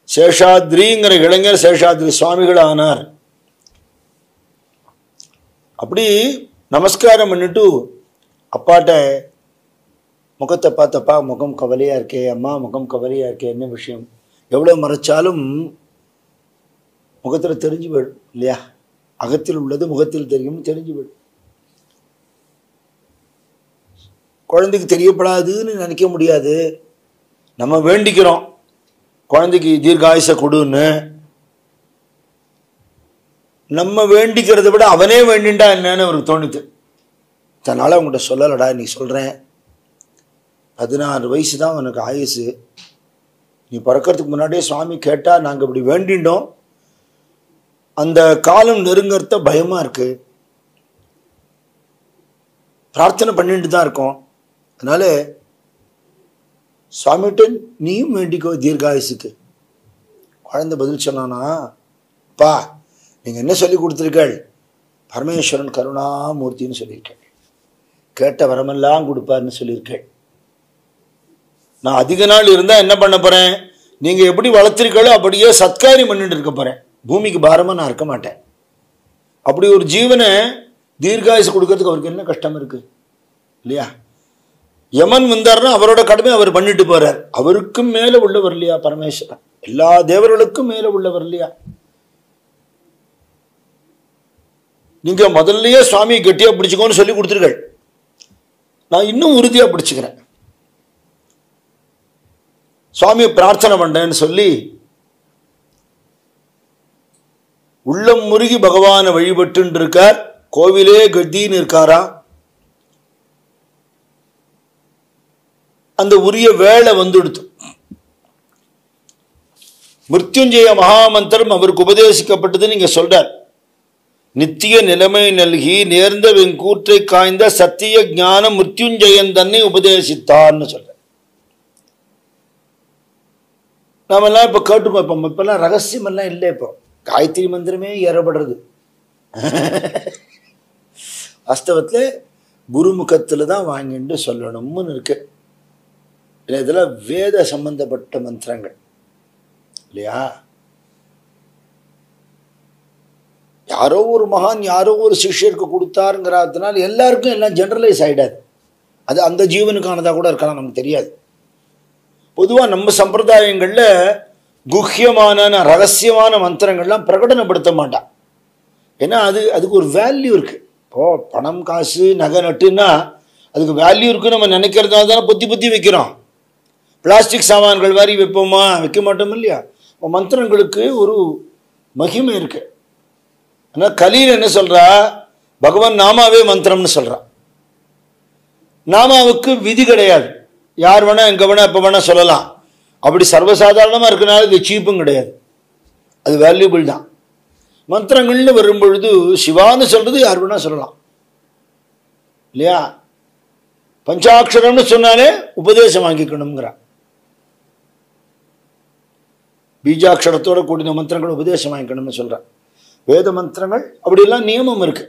சேஷாத்ரிங்கிற இளைஞர் சேஷாத்ரி சுவாமிகள் ஆனார். அப்படி நமஸ்காரம் பண்ணிட்டு அப்பாட்ட முகத்தை பார்த்தப்பா முகம் கவலையா இருக்கே, அம்மா முகம் கவலையா இருக்கே, என்ன விஷயம், எவ்வளோ மறைச்சாலும் முகத்தில் தெரிஞ்சு போயிடும் இல்லையா. அகத்தில் உள்ளது முகத்தில் தெரியும், தெரிஞ்சு போயிடும். குழந்தைக்கு தெரியப்படாதுன்னு நினைக்க முடியாது. நம்ம வேண்டிக்கிறோம் குழந்தைக்கு தீர்காயுச கொடுன்னு. நம்ம வேண்டிக்கிறத விட அவனே வேண்டிண்டா என்னன்னு அவருக்கு தோணுது. அதனால அவங்கள்ட்ட சொல்லலடா, நீ சொல்கிறேன் 16 வயசு தான் உனக்கு ஆயுசு, நீ பிறக்கிறதுக்கு முன்னாடியே சுவாமி கேட்டால் நாங்கள் இப்படி வேண்டிண்டோம், அந்த காலம் நெருங்கிறத பயமாக இருக்கு, பிரார்த்தனை பண்ணிட்டு தான் இருக்கோம். அதனால சுவாமிகிட்ட நீயும் வேண்டிக்கோ தீர்காயுசுக்கு. குழந்தை பதில் சொன்னானா, அப்பா நீங்கள் என்ன சொல்லி கொடுத்துருக்கள், பரமேஸ்வரன் கருணாமூர்த்தின்னு சொல்லியிருக்கேன், கேட்ட வரமெல்லாம் கொடுப்பார்னு சொல்லியிருக்கேன். நான் அதிக நாள் இருந்தால் என்ன பண்ண போகிறேன், நீங்கள் எப்படி வளர்த்துருக்களோ அப்படியே சத்காரியம் பண்ணிட்டு இருக்க போகிறேன். பூமிக்கு பாரமாக நான் இருக்க மாட்டேன். அப்படி ஒரு ஜீவனை தீர்காயுசு கொடுக்கறதுக்கு அவருக்கு என்ன கஷ்டம் இருக்குது இல்லையா? யமன் வந்தார்னா அவரோட கடமை அவர் பண்ணிட்டு போறார். அவருக்கும் மேலே உள்ளவர் இல்லையா பரமேஸ்வரன், எல்லா தேவர்களுக்கும் மேலே உள்ளவர் இல்லையா? நீங்க முதல்லயே சுவாமியை கெட்டியா பிடிச்சுக்கோன்னு சொல்லி கொடுத்துருக்கள். நான் இன்னும் உறுதியா பிடிச்சுக்கிறேன். சுவாமியை பிரார்த்தனை பண்றேன்னு சொல்லி உள்ளம் முருகி பகவானை வழிபட்டு இருக்கார். கோவிலே கத்தின்னு இருக்காரா. அந்த உரிய வேளை வந்துடுத்து. மிருத்யுஞ்சய மகாமந்திரம் அவருக்கு உபதேசிக்கப்பட்டது. நீங்க சொல்றார், நித்திய நிலைமை நல்கி நேர்ந்த வெங்கூற்றை காய்ந்த சத்திய ஞான மிருத்யுஞ்சயன் தன்னை உபதேசித்தார்னு சொல்ற. நாமெல்லாம் இப்ப கேட்டுக்கோம். இப்பெல்லாம் ரகசியம் எல்லாம் இல்லை. இப்போ காயத்ரி மந்திரமே ஏறப்படுறது. வாஸ்தவத்தில் குருமுகத்துல தான் வாங்கிட்டு சொல்லணும்னு இருக்கு. இதெல்லாம் வேத சம்பந்தப்பட்ட மந்திரங்கள் இல்லையா? யாரோ ஒரு மகான் யாரோ ஒரு சிஷ்யருக்கு கொடுத்தாருங்கிறதுனால எல்லாருக்கும் எல்லாம் ஜெனரலைஸ் ஆகிடாது. அது அந்த ஜீவனுக்கானதாக கூட இருக்கலாம், நமக்கு தெரியாது. பொதுவாக நம்ம சம்பிரதாயங்களில் குஹ்யமான ரகசியமான மந்திரங்கள்லாம் பிரகடனப்படுத்த மாட்டான். ஏன்னா அதுக்கு ஒரு வேல்யூ இருக்குது. இப்போது பணம் காசு நகை நட்டுன்னா அதுக்கு வேல்யூ இருக்குன்னு நம்ம நினைக்கிறதுனால தானே பொத்தி வைக்கிறோம். பிளாஸ்டிக் சாமான்கள் மாதிரி வைப்போமா, வைக்க மாட்டோம் இல்லையா? மந்திரங்களுக்கு ஒரு மகிமை இருக்கு. ஆனால் கலியில் என்ன சொல்றா, பகவான் நாமாவே மந்திரம்னு சொல்றா. நாமாவுக்கு விதி கிடையாது. யார் வேணா எங்க வேணா எப்போ வேணா சொல்லலாம். அப்படி சர்வசாதாரணமாக இருக்கனால இது சீப்பும் கிடையாது, அது வேல்யூபிள் தான். மந்திரங்கள்னு வரும்பொழுது சிவான்னு சொல்றது யார் வேணா சொல்லலாம் இல்லையா? பஞ்சாட்சரம்னு சொன்னாலே உபதேசம் வாங்கிக்கணுங்கிறா. பீஜாட்சரத்தோட கூடின மந்திரங்கள் உபதேசம் வாங்கிக்கணும்னு சொல்ற. வேத மந்திரங்கள் அப்படியெல்லாம் நியமம் இருக்கு.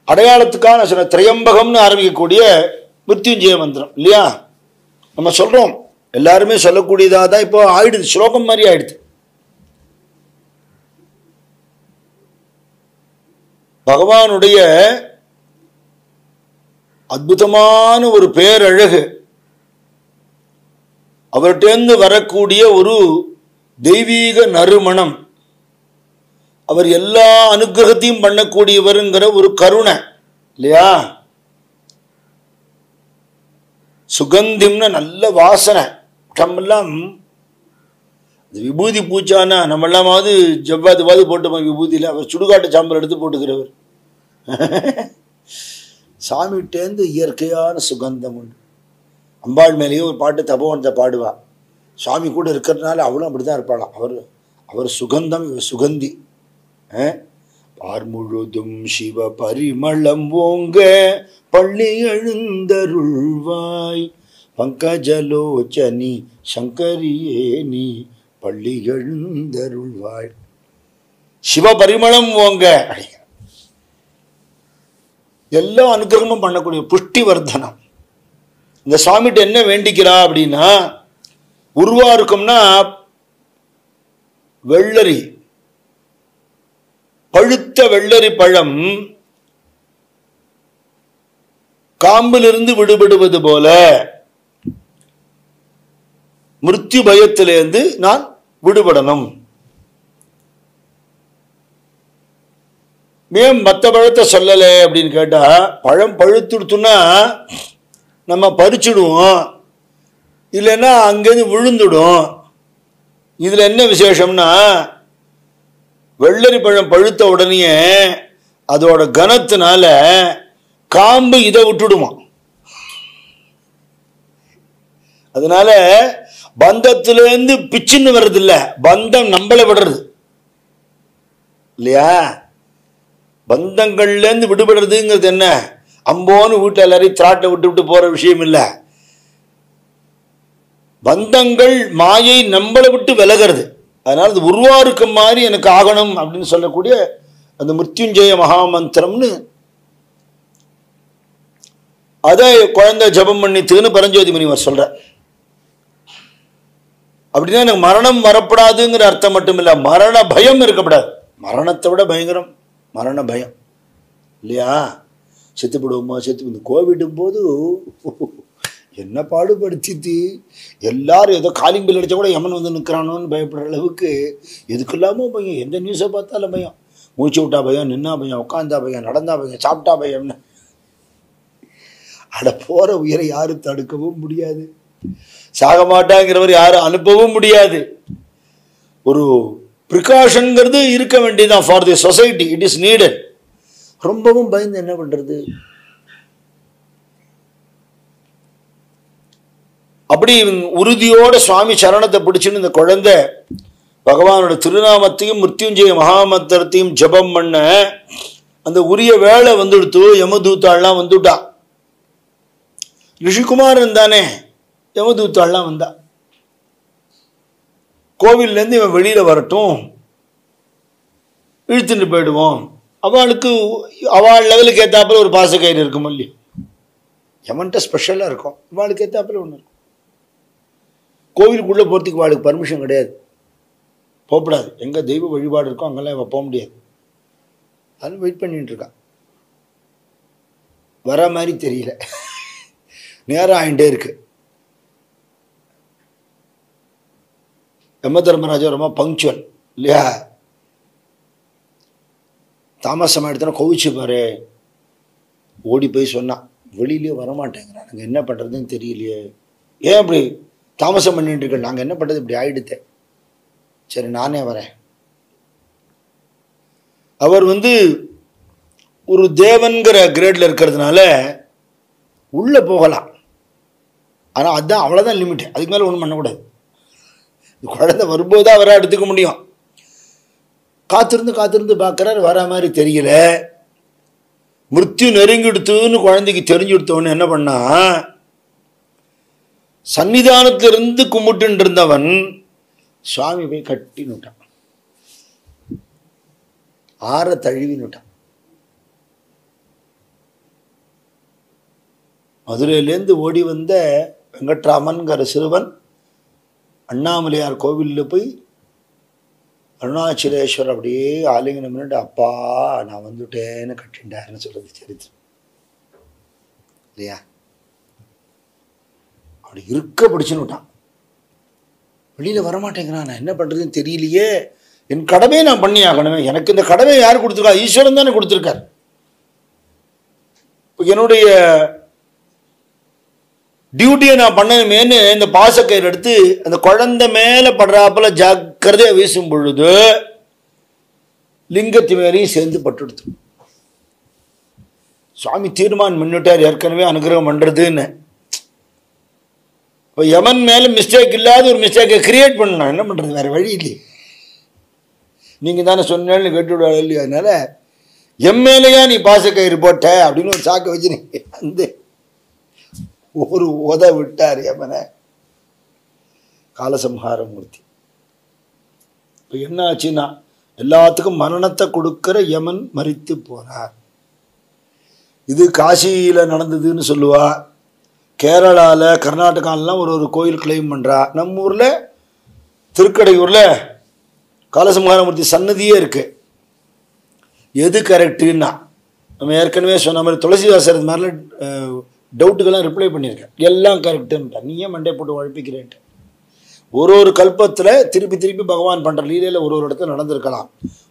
அடையாளத்துக்கான சில திரையம்பகம்னு ஆரம்பிக்கக்கூடிய மிருத்யுஞ்சய மந்திரம் இல்லையா? நம்ம சொல்றோம், எல்லாருமே சொல்லக்கூடியதாக தான் இப்போ ஆயிடுது, ஸ்லோகம் மாதிரி ஆயிடுது. பகவானுடைய அற்புதமான ஒரு பேரழகு, அவர்கிட்டேருந்து வரக்கூடிய ஒரு தெய்வீக நறுமணம், அவர் எல்லா அனுகிரகத்தையும் பண்ணக்கூடியவருங்கிற ஒரு கருணை இல்லையா? சுகந்திம்னு நல்ல வாசனை. நம்மெல்லாம் விபூதி பூச்சானா நம்மெல்லாமாவது ஜவ்வாதுவாது போட்டுப்போம் விபூதியில். அவர் சுடுகாட்டு சாம்பல் எடுத்து போட்டுக்கிறவர். சாமிகிட்டேருந்து இயற்கையான சுகந்தம் உண்டு. அம்பாள் மேலேயே ஒரு பாட்டு தபோவனத்தை பாடுவா. சுவாமி கூட இருக்கிறதுனால அவளும் அப்படிதான் இருப்பாளாம். அவர் சுகந்தம், இவர் சுகந்தி. பார்முழுதும் சிவ பரிமளம் ஓங்க பள்ளி எழுந்தருள்வாய் பங்கஜலோச்சனி சங்கரியே நீ பள்ளி எழுந்தருள்வாய். சிவ பரிமளம் ஓங்க எல்லா அனுகிரகமும் பண்ணக்கூடிய புஷ்டி வர்தனம். இந்த சுவாமிகிட்ட என்ன வேண்டிக்கிறா அப்படின்னா, உருவா இருக்கும்னா வெள்ளரி, பழுத்த வெள்ளரி பழம் காம்பிலிருந்து விடுபடுவது போல மிருத்யு பயத்திலிருந்து நான் விடுபடணும். ஏன் மற்ற பழத்தை சொல்லலை அப்படின்னு கேட்டா, பழம் பழுத்துடுத்துன்னா நம்ம பறிச்சுடுவோம், இல்லைன்னா அங்கேருந்து விழுந்துடும். இதுல என்ன விசேஷம்னா, வெள்ளரி பழம் பழுத்த உடனே அதோட கனத்தினால காம்பு இதை விட்டுடுமா. அதனால பந்தத்திலேருந்து பிச்சுன்னு வர்றது இல்ல, பந்தம் நம்மளை விடுறது இல்லையா? பந்தங்கள்லேருந்து விடுபடுறதுங்கிறது என்ன, அம்போன்னு வீட்டில் எல்லாரையும் திராட்டை விட்டு போற விஷயம் இல்லை. பந்தங்கள் மாயை நம்மளை விட்டு விலகிறது. அதனால அது உருவா இருக்கும் மாதிரி எனக்கு ஆகணும் அப்படின்னு சொல்லக்கூடிய அந்த மிருத்யுஞ்சய மகாமந்திரம்னு அதை குழந்தை ஜபம் பண்ணித்துன்னு பரஞ்சோதி முனிவர் சொல்ற. அப்படின்னா எனக்கு மரணம் வரப்படாதுங்கிற அர்த்தம் மட்டும் இல்லை, மரண பயம் இருக்கப்படாது. மரணத்தை விட பயங்கரம் மரண பயம் இல்லையா? செத்துப்படுவோமா இந்த கோவிடும் போது என்ன பாடுபடுத்திட்டு எல்லாரும் ஏதோ காலிங் பில் அடிச்சா கூட யமன் வந்து நிற்கிறானோன்னு பயப்படுற அளவுக்கு எதுக்கு இல்லாமல் பயம். எந்த நியூஸை பார்த்தாலும் பயம். மூச்சு விட்டா பயம், நின்னா பயம், உட்காந்தா பயம், நடந்தா பயம், சாப்பிட்டா பயம்னு. அட போற உயிரை யாரும் தடுக்கவும் முடியாது, சாக மாட்டாங்கிறவர் யாரும் அனுப்பவும் முடியாது. ஒரு ப்ரிகாஷன்ங்கிறது இருக்க வேண்டியதுதான் for the society, it is needed. ரொம்பவும் பயந்து என்ன பண்றது? அப்படி உறுதியோட சுவாமி சரணத்தை பிடிச்சுன்னு இந்த குழந்தை பகவானோட திருநாமத்தையும் மிருத்யுஞ்சய மகாமந்திரத்தையும் ஜபம் பண்ண அந்த உரிய வேலை வந்துடுத்து. யமதூத்தாள்லாம் வந்துட்டா. ரிஷிகுமாரன் தானே, யமதூத்தாள்லாம் வந்தா. கோவில்லேருந்து இவன் வெளியில வரட்டும், இழுத்துட்டு போயிடுவோம். அவளுக்கு அவள் லெவலுக்கு ஏற்றாப்புல ஒரு பாசக்கயிறு இருக்கும் இல்லையா? யமன்ட்ட ஸ்பெஷலாக இருக்கும், இவாளுக்கு ஏற்றாப்புல ஒன்று இருக்கும். கோவிலுக்குள்ளே போகிறதுக்கு அவளுக்கு பர்மிஷன் கிடையாது, போகக்கூடாது. எங்கே தெய்வ வழிபாடு இருக்கோ அங்கெல்லாம் இவன் போக முடியாது. அதனால வெயிட் பண்ணிட்டு இருக்கான். வர மாதிரி தெரியல, நேரம் ஆகிட்டே இருக்கு. யம தர்மராஜா ரொம்ப பங்க்சுவல் இல்லையா? தாமசமாக எடுத்தோன்னா கோவிச்சு பாரு. ஓடி போய் சொன்னான், வெளியிலேயே வரமாட்டேங்கிறான், நாங்கள் என்ன பண்ணுறதுன்னு தெரியலையே. ஏன் அப்படி தாமசம் பண்ணிட்டு இருக்க? நாங்கள் என்ன பண்ணுறது, இப்படி ஆயிடுத்தேன். சரி நானே வரேன். அவர் ஒரு தேவன்கிற கிரேட்ல இருக்கிறதுனால உள்ளே போகலாம். ஆனால் அதுதான் அவ்வளோதான் லிமிட், அதுக்கு மேலே ஒன்றும் பண்ணக்கூடாது. குழந்தை வரும்போது தான் அவரை எடுத்துக்க முடியும். காத்திருந்து பார்க்குறாரு, வர மாதிரி தெரியல. மிருத்யு நெருங்கிடுத்துன்னு குழந்தைக்கு தெரிஞ்சு கொடுத்தவன்னு என்ன பண்ணா, சன்னிதானத்திலிருந்து கும்பிட்டு இருந்தவன் சுவாமி போய் கட்டினுட்டான், ஆற தழுவினுட்டான். மதுரையிலேருந்து ஓடி வந்த வெங்கட்ராமன்கிற சிறுவன் அண்ணாமலையார் கோவிலில் போய் அருணாச்சலேஸ்வரர் அப்படியே ஆலிங்கனம் பண்ணிட்டு, அப்பா நான் வந்துட்டேன்னு கட்டின்டாருன்னு சொல்றது சரித்திரம் இல்லையா? அப்படி இருக்க பிடிச்சுன்னு விட்டான். வெளியில் வரமாட்டேங்கிறான், நான் என்ன பண்ணுறதுன்னு தெரியலையே, என் கடமையை நான் பண்ணி ஆகணுமே. எனக்கு இந்த கடமையை யார் கொடுத்துருக்கா? ஈஸ்வரன் தானே கொடுத்துருக்கார். இப்போ என்னுடைய டியூட்டியை நான் பண்ணணுமேனு இந்த பாசக்கயிறு எடுத்து அந்த குழந்தை மேலே படுறாப்புல ஜாக்கிரதையாக வீசும் பொழுது லிங்கத்து மேலேயும் சேர்ந்து பட்டுடுத்து. சுவாமி தீர்மானம் பண்ணிட்டார், ஏற்கனவே அனுகிரகம் பண்ணுறதுன்னு. இப்போ யமன் மேலே மிஸ்டேக் இல்லாத ஒரு மிஸ்டேக்கை கிரியேட் பண்ணணும். என்ன பண்ணுறது, வேறு வழி இல்லையே. நீங்கள் தானே சொன்னேன்னு கேட்டு விட இல்லையா? அதனால எம் மேலேயா நீ பாசக்கயிறு போட்ட அப்படின்னு ஒரு சாக்கை வச்சு அந்த ஒரு உத விட்டார் யமனை, காலசம்ஹாரமூர்த்தி. இப்போ என்ன ஆச்சுன்னா, எல்லாத்துக்கும் மரணத்தை கொடுக்கிற யமன் மரித்து போனார். இது காசியில் நடந்ததுன்னு சொல்லுவா. கேரளாவில் கர்நாடகாலெலாம் ஒரு கோயில் கிளைம் பண்ணுறா. நம்ம ஊரில் திருக்கடையூரில் காலசம்ஹாரமூர்த்தி சன்னதியே இருக்கு. எது கரெக்டுன்னா, நம்ம ஏற்கனவே சொன்ன மாதிரி துளசிதாசர் இது மாதிரிலாம் டவுட்டுக்கெல்லாம் ரிப்ளை பண்ணியிருக்கேன். எல்லாம் கரெக்டுன்ட்டா, நீ ஏன் மண்டே போட்டு உழைப்பிக்கிறேன்ட்டு. ஒரு கல்பத்தில் திருப்பி பகவான் பண்ணுற லீலையில் ஒரு இடத்துல நடந்திருக்கலாம்.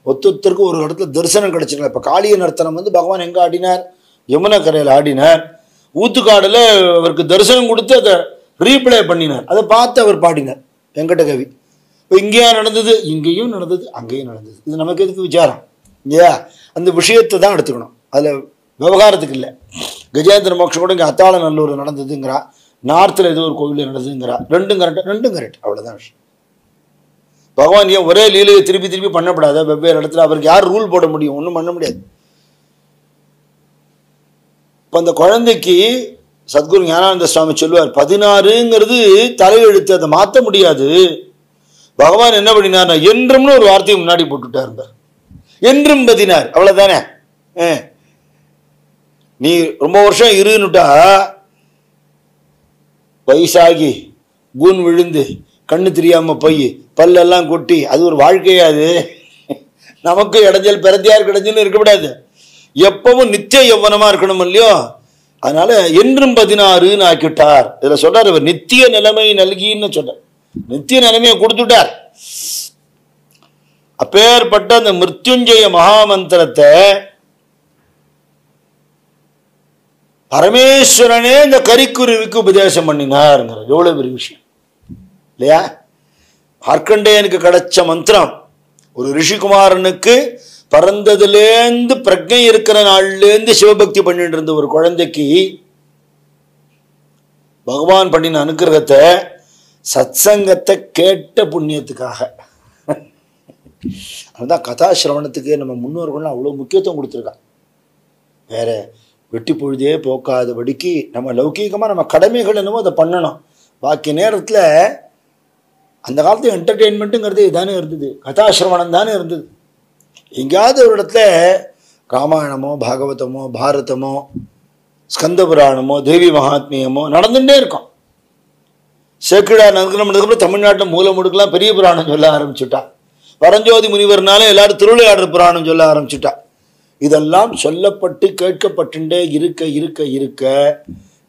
ஒருத்தருக்கு ஒரு இடத்துல தரிசனம் கிடைச்சிருக்கலாம். இப்போ காளிய நர்த்தனம் பகவான் எங்கே ஆடினார்? யமுனா கரையில் ஆடினார். ஊத்துக்காடில் அவருக்கு தரிசனம் கொடுத்து அதை ரீப்ளே பண்ணினார். அதை பார்த்து அவர் பாடினார் வெங்கட கவி. இப்போ இங்கேயா நடந்தது? இங்கேயும் நடந்தது, அங்கேயும் நடந்தது. இது நமக்கு எதுக்கு விசாரம் இல்லையா? அந்த விஷயத்தை தான் எடுத்துக்கணும், அதில் விவகாரத்துக்கு இல்லை. கஜேந்திர மோட்சம் கூட இங்கே அத்தாளநல்லூர் நடந்ததுங்கிறா, நார்த்தில் ஏதோ ஒரு கோவிலில் நடந்ததுங்கிறா. ரெண்டும் கரெக்ட், அவ்வளோதான் விஷயம். பகவான் ஏன் ஒரே லீலையை திருப்பி பண்ணப்படாத? வெவ்வேறு இடத்துல அவருக்கு யார் ரூல் போட முடியும்? ஒன்றும் பண்ண முடியாது. இப்போ அந்த குழந்தைக்கு சத்குரு ஞானானந்த சுவாமி சொல்லுவார், 16ங்கிறது தலையெழுத்து, அதை மாற்ற முடியாது. பகவான் என்ன பண்ணினார்? என்றும்னு ஒரு வார்த்தையை முன்னாடி போட்டுட்டார். என்றும் பதினார், அவ்வளோதானே. நீ ரொம்ப வருஷம் இருன்னுட்டா வயசாகி கூன் விழுந்து கண்ணு தெரியாம போய் பல்லெல்லாம் கொட்டி அது ஒரு வாழ்க்கையாது. நமக்கு இடைஞ்சல் பிறத்தியாருக்கு இடைஞ்சல் இருக்கக்கூடாது. எப்பவும் நித்திய யௌவனமா இருக்கணும் இல்லையோ. அதனால என்றும் 16 ஆக்கிட்டார். இதுல சொல்றாரு, இவர் நித்திய நிலைமை நல்கின்னு சொல்றார். நித்திய நிலைமையை கொடுத்துட்டார். அப்பேற்பட்ட அந்த மிருத்யுஞ்சய மகாமந்திரத்தை பரமேஸ்வரனே இந்த கரிக்குருவிக்கு உபதேசம் பண்ணினாருங்கிற எவ்வளவு பெரிய விஷயம் இல்லையா? மார்க்கண்டேயனுக்கு கிடைச்ச மந்திரம் ஒரு ரிஷிகுமாரனுக்கு பிறந்ததுலேருந்து பிரஜை இருக்கிற நாள்லேருந்து சிவபக்தி பண்ணிட்டு இருந்த ஒரு குழந்தைக்கு பகவான் பண்ணின அனுக்கிரகத்தை சத்சங்கத்தை கேட்ட புண்ணியத்துக்காக. அதுதான் கதாசிரவணத்துக்கு நம்ம முன்னோர்கள்லாம் அவ்வளோ முக்கியத்துவம் கொடுத்துருக்காங்க. வேற வெட்டி பொழுதே போக்காதபடிக்கு நம்ம லௌகீகமாக நம்ம கடமைகள் என்னமோ அதை பண்ணணும். பாக்கி நேரத்தில் அந்த காலத்து என்டர்டெயின்மெண்ட்டுங்கிறது இதுதானே இருந்தது, கதாசிரவணம் தானே இருந்தது. எங்கேயாவது ஒரு இடத்துல ராமாயணமோ பாகவதமோ பாரதமோ ஸ்கந்த புராணமோ தேவி மகாத்மியமோ நடந்துகிட்டே இருக்கும். சேக்கிழார் நகரம் தமிழ்நாட்டில் மூல முடுக்கெல்லாம் பெரிய புராணம் சொல்ல ஆரம்பிச்சுட்டா. பரஞ்சோதி முனிவர்னால எல்லாரும் திருவிளையாடல் புராணம் சொல்ல ஆரம்பிச்சுட்டா. இதெல்லாம் சொல்லப்பட்டு கேட்கப்பட்டுட்டே இருக்க இருக்க இருக்க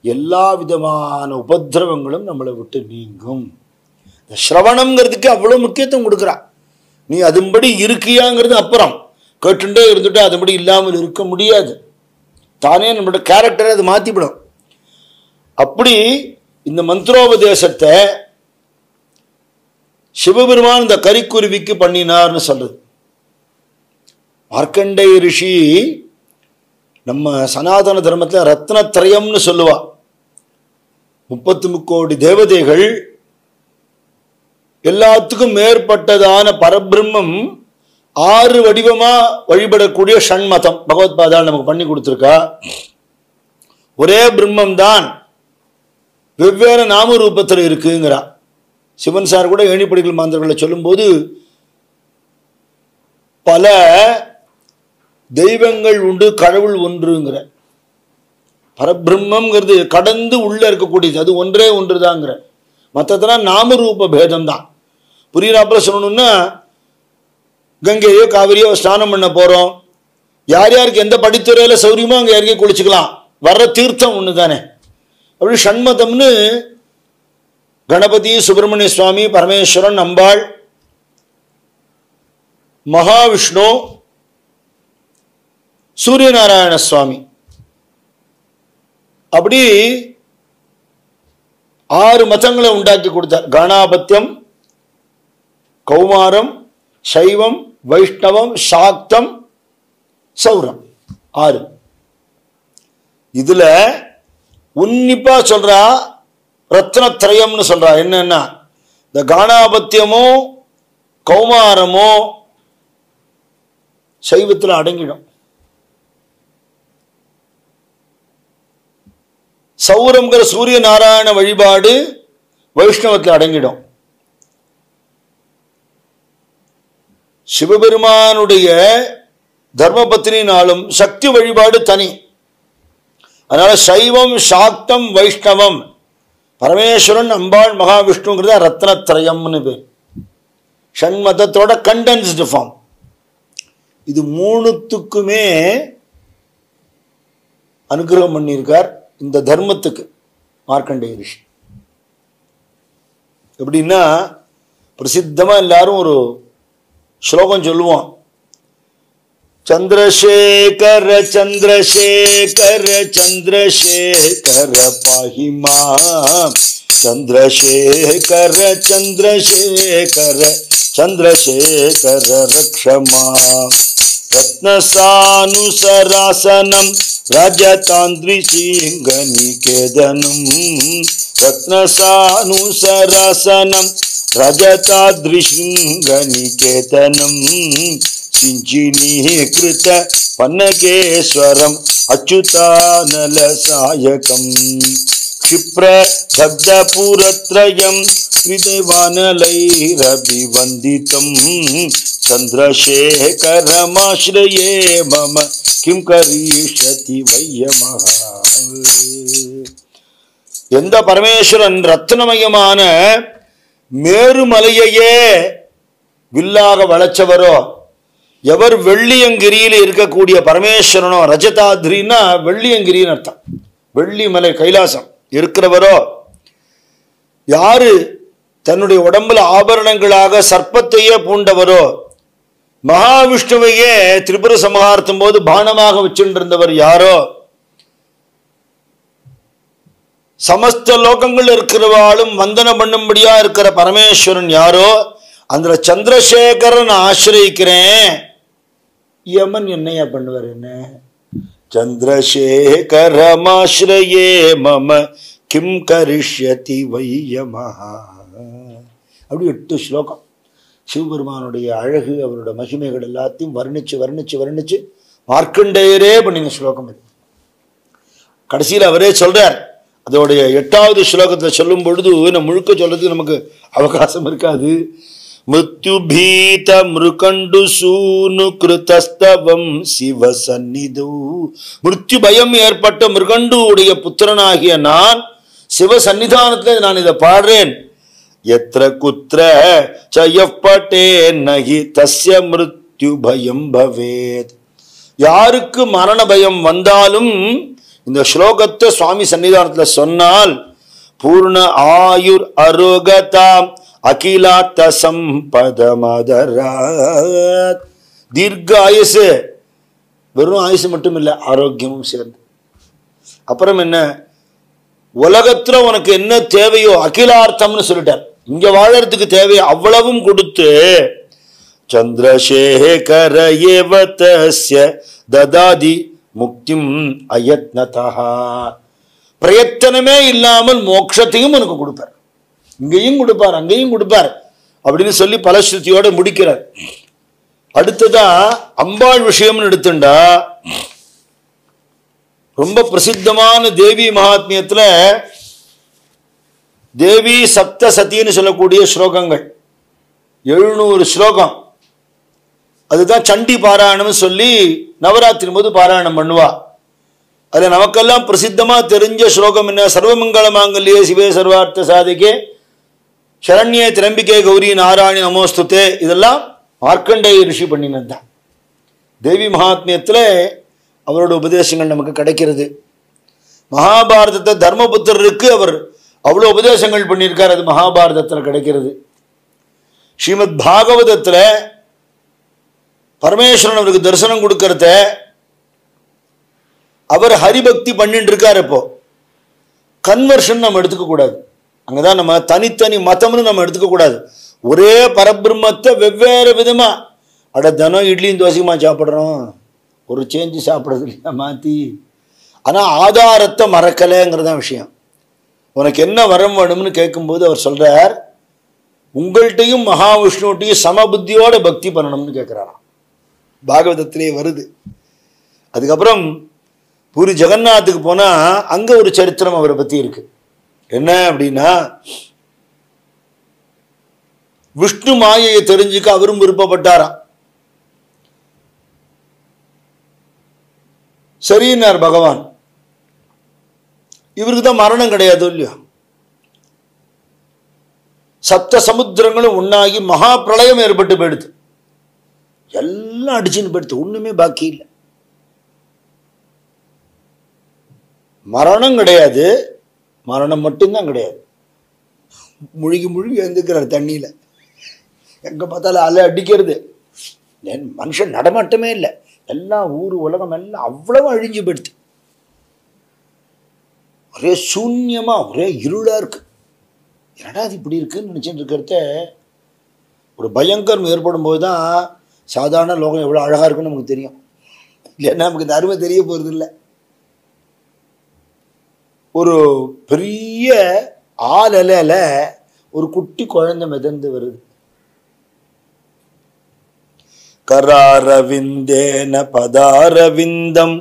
எல்லா விதமான உபதிரவங்களும் நம்மளை விட்டு நீங்கும். இந்த ஸ்ரவணம்ங்கிறதுக்கு அவ்வளோ முக்கியத்துவம் கொடுக்குறா. நீ அதுபடி இருக்கியாங்கிறது அப்புறம், கேட்டுட்டே இருந்துட்டு அதுபடி இல்லாமல் இருக்க முடியாது. தானே நம்மளோட கேரக்டரை அது மாற்றிவிடும். அப்படி இந்த மந்திரோபதேசத்தை சிவபெருமான் இந்த கரிக்குருவிக்கு பண்ணினார்னு சொல்றது. மார்க்கண்டேய ரிஷி நம்ம சனாதன தர்மத்தில் ரத்னத்ரயம்னு சொல்லுவா. 30 கோடி தேவதைகள், எல்லாத்துக்கும் மேற்பட்டதான பரபிரம்மம் 6 வடிவமா வழிபடக்கூடிய ஷண்மதம் பகவத்பாதால் நமக்கு பண்ணி கொடுத்துருக்கா. ஒரே பிரம்மம் தான் வெவ்வேறு நாம ரூபத்தில் இருக்குங்கிறா. சிவன் சார் கூட ஏணிப்படிகள் மாந்தர்களை சொல்லும்போது பல தெய்வங்கள் உண்டு, கடவுள் ஒன்றுங்கிற. பரபிரம்மங்கிறது கடந்து உள்ள இருக்கக்கூடியது, அது ஒன்றே ஒன்றுதாங்கிற. மற்றதெல்லாம் நாம ரூப பேதம் தான். புரியுறாப்புல சொல்லணும்னா, கங்கையோ காவிரியோ ஸ்நானம் பண்ண போறோம், யார் யாருக்கு எந்த படித்துறையில சௌரியமோ அங்கே யாருக்கே குளிச்சுக்கலாம். வர்ற தீர்த்தம் ஒன்று தானே. அப்படி ஷண்மதம்னு கணபதி, சுப்பிரமணிய சுவாமி, பரமேஸ்வரன், அம்பாள், மகாவிஷ்ணு, சூரியநாராயண சுவாமி, அப்படி 6 மதங்களை உண்டாக்கி கொடுத்தார். கணாபத்தியம், கௌமாரம், சைவம், வைஷ்ணவம், சாக்தம், சௌரம், 6. இதுல உன்னிப்பா சொல்றா ரத்னத்ரயம்னு சொல்றா. என்னன்னா, இந்த காணாபத்தியமோ கௌமாரமோ சைவத்தில் அடங்கிடும், சௌரம்ங்கிற சூரிய நாராயண வழிபாடு வைஷ்ணவத்தில் அடங்கிடும். சிவபெருமானுடைய தர்மபத்தினாலும் சக்தி வழிபாடு தனி. அதனால சைவம், சாக்தம், வைஷ்ணவம், பரமேஸ்வரன், அம்பாள், மகாவிஷ்ணுங்கிறத ரத்னத்ரயம்னு பேர். ஷண்மதத்தோட கண்டென்ஸ்டு ஃபார்ம். இது 3த்துக்குமே அனுகிரகம் பண்ணியிருக்கார் இந்த தர்மத்துக்கு மார்க்கண்டேய ரிஷி. எப்படின்னா, பிரசித்தமா எல்லாரும் ஒரு ஸ்லோகம் சொல்லுவோம். சந்திரசேகர சந்திரசேகர சந்திரசேகர பாஹிமா, சந்திரசேகர சந்திரசேகர சந்திரசேகர ரக்ஷமா, ரத்னசானுசராசனம் ரஜதாந்திரிசிங்கநிகேதனம், ரத்னசானுசராசனம் ரஜதாத்ரிசிங்கநிகேதனம், சிஞ்சினீகிருத பன்னகேஸ்வரம் அச்சுதானலசாயகம், क्षिप्र दग्धपुरत्रयं त्रिदेवानलैरभिवन्दितं, சந்திரசேகரமாஸ்ரயே மம கிம் கரிஷ்யதி வையமஹ. எந்த பரமேஸ்வரன் ரத்னமயமான மேருமலையையே வில்லாக வளைச்சவரோ, எவர் வெள்ளியங்கிரியில் இருக்கக்கூடிய பரமேஸ்வரனோ, ரஜதாத்ரின்னா வெள்ளியங்கிரின்னு அர்த்தம், வெள்ளி மலை கைலாசம் இருக்கிறவரோ, யாரு தன்னுடைய உடம்புல ஆபரணங்களாக சர்ப்பத்தையே பூண்டவரோ, மகாவிஷ்ணுவையே திரிபுர சம்ஹாரத்தும் போது பானமாக வச்சுருந்தவர் யாரோ, சமஸ்த லோகங்கள் இருக்கிறவாளும் வந்தனம் பண்ணும்படியா இருக்கிற பரமேஸ்வரன் யாரோ, அந்த சந்திரசேகரன் ஆசிரியிக்கிறேன். யமன் என்னையா பண்ணுவார்? என்ன சந்திரசேகரமாஸ்ரயே மம கிம் கரிஷ்யதி வையமஹ. அப்படி 8 ஸ்லோகம் சிவபெருமானுடைய அழகு, அவருடைய மகிமைகள் எல்லாத்தையும் வர்ணிச்சு வர்ணிச்சு வர்ணிச்சு மார்க்கண்டேயரே பண்ணின ஸ்லோகம் இது. கடைசியில் அவரே சொல்றார். அதோடைய 8வது ஸ்லோகத்தில் சொல்லும் பொழுது நம்ம முழுக்க சொல்றதுக்கு நமக்கு அவகாசம் இருக்காது. மிருத்யுபீத மிருகண்டு சூனு கிருதஸ்தவம் சிவ சந்நிது. மிருத்யு பயம் ஏற்பட்ட மிருகண்டு உடைய புத்திரனாகிய நான் சிவ சன்னிதானத்தில் நான் இதை பாடுறேன். எத்ர குத்ர சயப்பட்டே நகி தஸ்ய மிருத்யு பயம் பவேத். யாருக்கு மரண பயம் வந்தாலும் இந்த ஸ்லோகத்தை சுவாமி சன்னிதானத்தில் சொன்னால் பூர்ண ஆயுர் அரோகதாம் அகிலாத்த சம்பதமதராத். தீர்க்க ஆயுசு, வெறும் ஆயுசு மட்டும் இல்லை, ஆரோக்கியமும் சேர்ந்து. அப்புறம் என்ன, உலகத்துல உனக்கு என்ன தேவையோ அகிலார்த்தம்னு சொல்லிட்டார். இங்க வாழறதுக்கு தேவையோ அவ்வளவும் கொடுத்து சந்திரசேகர ஏவ தஸ்ய ததாதி முக்திம் அயத்னதா. பிரயத்தனமே இல்லாமல் மோட்சத்தையும் உனக்கு கொடுப்பார். இங்கேயும் கொடுப்பார், அங்கேயும் கொடுப்பார் அப்படின்னு சொல்லி பலஸ்ருதியோட முடிக்கிறார். அடுத்ததா அம்பாள் விஷயம்னு எடுத்துண்டா, ரொம்ப பிரசித்தமான தேவி மகாத்மியத்துல தேவி சப்த சத்தின்னு சொல்லக்கூடிய ஸ்லோகங்கள் 700 ஸ்லோகம். அதுதான் சண்டி பாராயணம் சொல்லி நவராத்திரி போது பாராயணம் பண்ணுவா. அதுல நமக்கெல்லாம் பிரசித்தமா தெரிஞ்ச ஸ்லோகம் என்ன? சர்வமங்கள மாங்கல்யே சிவே சர்வார்த்த சாதிகே சரண்யே திரம்பிகே கௌரி நாராயணி நமோஸ்துதே. இதெல்லாம் மார்க்கண்டேய ரிஷி பண்ணினது தான். தேவி மகாத்மியத்துல அவரோட உபதேசங்கள் நமக்கு கிடைக்கிறது. மகாபாரதத்தை தர்மபுத்திரருக்கு அவர் அவ்வளோ உபதேசங்கள் பண்ணியிருக்கார், அது மகாபாரதத்தில் கிடைக்கிறது. ஸ்ரீமத் பாகவதத்தில் பரமேஸ்வரன் அவருக்கு தரிசனம் கொடுக்கறத அவர் ஹரிபக்தி பண்ணிட்டு இருக்கார். இப்போ கன்வர்ஷன் நம்ம எடுத்துக்க கூடாது. அங்கதான் நம்ம தனித்தனி மதம்னு நம்ம எடுத்துக்க கூடாது. ஒரே பரபிரம்மத்தை வெவ்வேறு விதமா, அட தினம் இட்லியும் தோசையுமா சாப்பிட்றோம், ஒரு சேஞ்சு சாப்பிட்றது இல்லையா மாற்றி. ஆனால் ஆதாரத்தை மறக்கலைங்கிறதான் விஷயம். உனக்கு என்ன வரம் வேணும்னு கேட்கும்போது அவர் சொல்றார், உங்கள்கிட்டையும் மகாவிஷ்ணுட்டையும் சமபுத்தியோட பக்தி பண்ணணும்னு கேட்குறாராம். பாகவதத்திலே வருது. அதுக்கப்புறம் பூரி ஜெகநாத்துக்கு போனால் அங்கே ஒரு சரித்திரம் அவரை பற்றி இருக்கு. என்ன அப்படின்னா, விஷ்ணு மாயையை தெரிஞ்சுக்க அவரும் விருப்பப்பட்டாராம். சரின்னார் பகவான். இவருக்கு தான் மரணம் கிடையாது இல்லையா? சப்த சமுத்திரங்களும் ஒன்னாகி மகா பிரளயம் ஏற்பட்டு போயிடுது. எல்லாம் அடிச்சுன்னு போயிடுது, ஒண்ணுமே பாக்கி இல்லை. மரணம் கிடையாது, மரணம் மட்டும்தான் கிடையாது. முழுகி முழுகி எழுந்துக்கிறார் தண்ணியில. எங்க பார்த்தாலும் அலை அடிக்கிறது. மனுஷன் நடமாட்டமே இல்லை. எல்லாம் ஊர் உலகம் எல்லாம் அவ்வளவு அழிஞ்சு போயிடுது. ஒரே சூன்யமா, ஒரே இருளா இருக்கு. என்னடா அது இப்படி இருக்குன்னு நினைச்சிட்டு இருக்கிறத ஒரு பயங்கரம் ஏற்படும் போதுதான் சாதாரண லோகம் எவ்வளவு அழகா இருக்குன்னு நமக்கு தெரியும். இல்லைன்னா நமக்கு இந்த அருமை தெரிய போறது இல்லை. ஒரு பெரிய ஆலையில ஒரு குட்டி குழந்தை மிதந்து வருது. கராரவிந்தேன பதாரவிந்தம்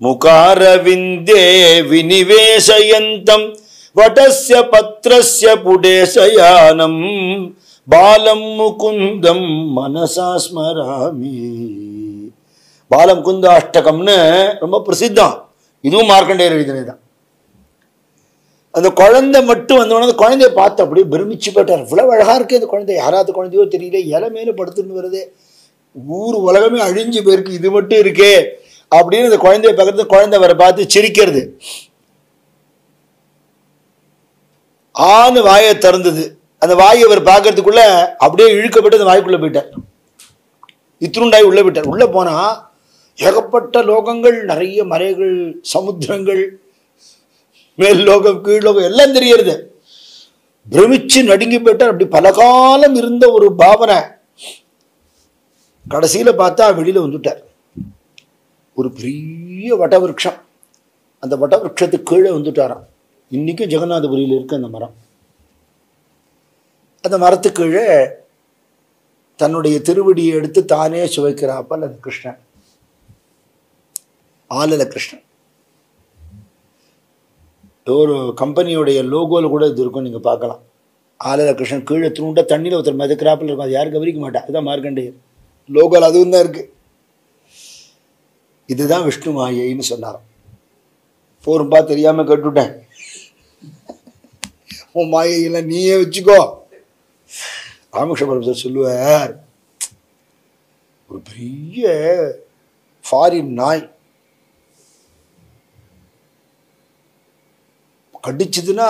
முகாரவிந்தே வினிவேசயந்தம் வடஸ்ய பத்ரஸ்ய புடேசயானம் பாலம் முகுந்தம் மனசா ஸ்மராமி. பாலம் குந்த அஷ்டகம்னு ரொம்ப பிரசித்தம். இதுவும் மார்க்கண்டேயர் எழுதினதுதான். அந்த குழந்தை மட்டும் வந்தோடனே அந்த குழந்தைய பார்த்து அப்படியே பிரமிச்சு போயிட்டார். இவ்வளவு அழகா இருக்கு அந்த குழந்தை, யாராவது குழந்தையோ தெரியல, இலை மேல படுத்துன்னு வருது, ஊர் உலகமே அழிஞ்சு போயிருக்கு, இது மட்டும் இருக்கே அப்படின்னு அந்த குழந்தைய பார்க்கறது. குழந்தை வர பார்த்து சிரிக்கிறது. ஆணு வாயை திறந்தது. அந்த வாயை அவர் பார்க்கறதுக்குள்ள அப்படியே இழுக்கப்பட்டு அந்த வாய்க்குள்ள போயிட்டார். இத்திருண்டாய் உள்ள போயிட்டார். உள்ள போனா ஏகப்பட்ட லோகங்கள், நிறைய மலைகள், சமுத்திரங்கள், மேல் லோகம் கீழ் லோகம் எல்லாம் தெரியறது. பிரமிச்சு நடுங்கி போயிட்டார். அப்படி பல காலம் இருந்த ஒரு பாவனை கடைசியில பார்த்தா வெளியில வந்துட்டார். ஒரு பெரிய வடவிருட்சம், அந்த வடவிருட்சத்துக்கு கீழே வந்துட்டாராம். இன்னைக்கும் ஜெகநாதபுரியில் இருக்கு அந்த மரம். அந்த மரத்துக்கு கீழே தன்னுடைய திருவடியை எடுத்து தானே சுவைக்கிறாப்பல் அந்த கிருஷ்ணன், ஆலல கிருஷ்ணன். ஒரு கம்பெனியோடைய லோகோல கூட இது இருக்கும், நீங்க பார்க்கலாம். ஆலல கிருஷ்ணன் கீழே தூண்ட தண்ணியில் ஒருத்தர் மிதக்கிறாப்பில் இருக்கும். அது யாரும் கவனிக்க மாட்டா. அதுதான் மார்க்கண்டேயர் லோகோல், அதுவும் தான் இருக்கு. இதுதான் விஷ்ணு மாயைன்னு சொன்னாராம். போரும்பா தெரியாம கேட்டுவிட்டேன். உன் மாயையெல்லாம் நீயே வச்சுக்கோ. ராமகிருஷ்ண பரமஹம்சர் சொல்லுவார், ஒரு பெரிய ஃபாரின் நாய் கடிச்சதுன்னா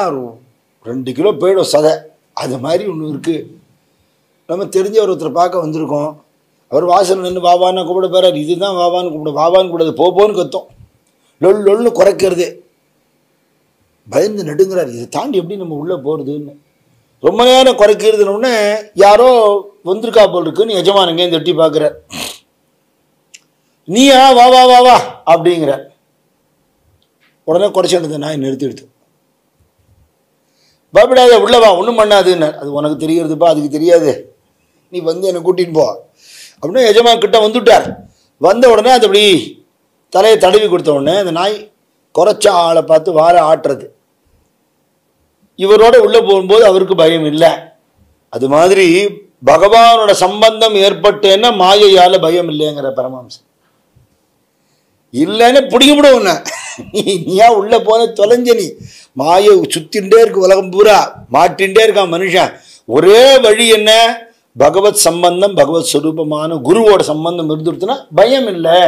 2 கிலோ போயிடும் சதை. அது மாதிரி ஒன்று இருக்கு. நம்ம தெரிஞ்ச ஒருத்தர் பார்க்க வந்திருக்கோம். அவர் வாசல் நின்று வாவான்னு கூப்பிட போறாரு. இதுதான் வாவான்னு கூப்பிட, வாவான்னு கூடாது, போன்னு கத்தும், லொல் லொல்னு குறைக்கிறது. பயந்து நடுங்கிறார். இதை தாண்டி எப்படி நம்ம உள்ள போறதுன்னு. ரொம்ப நேரம் குறைக்கிறதுன்னு யாரோ வந்திருக்கா போல் இருக்குன்னு எஜமானங்க இந்த எட்டி பார்க்குறார். நீயா வா வா வா வா அப்படிங்கிற. உடனே குறைச்சிட்டு நாய் நிறுத்தி எடுத்து, பயப்படாத உள்ளவா, ஒன்றும் பண்ணாதுன்னு. அது உனக்கு தெரியறதுப்பா, அதுக்கு தெரியாது, நீ வந்து என்னை கூட்டின்னு போ அப்படின்னு எஜமான் கிட்ட வந்துட்டார். வந்த உடனே அது அப்படி தலையை தடவி கொடுத்த உடனே அந்த நாய் குறைச்ச ஆளை பார்த்து வார ஆட்டுறது. இவரோட உள்ள போகும்போது அவருக்கு பயம் இல்லை. அது மாதிரி பகவானோட சம்பந்தம் ஏற்பட்டேன்னா மாயையால பயம் இல்லைங்கிற பரமஹம்சர். இல்லைன்னு பிடிக்கப்படும் உன்ன, நீயா உள்ள போன தொலைஞ்ச. நீ மாயை சுத்தின்ண்டே இருக்கு, உலகம் பூரா மாட்டின்ண்டே இருக்கான் மனுஷன். ஒரே வழி என்ன? பகவத் சம்பந்தம், பகவத் ஸ்வரூபமான குருவோட சம்பந்தம் இருந்துடுத்துனா பயம் இல்லை.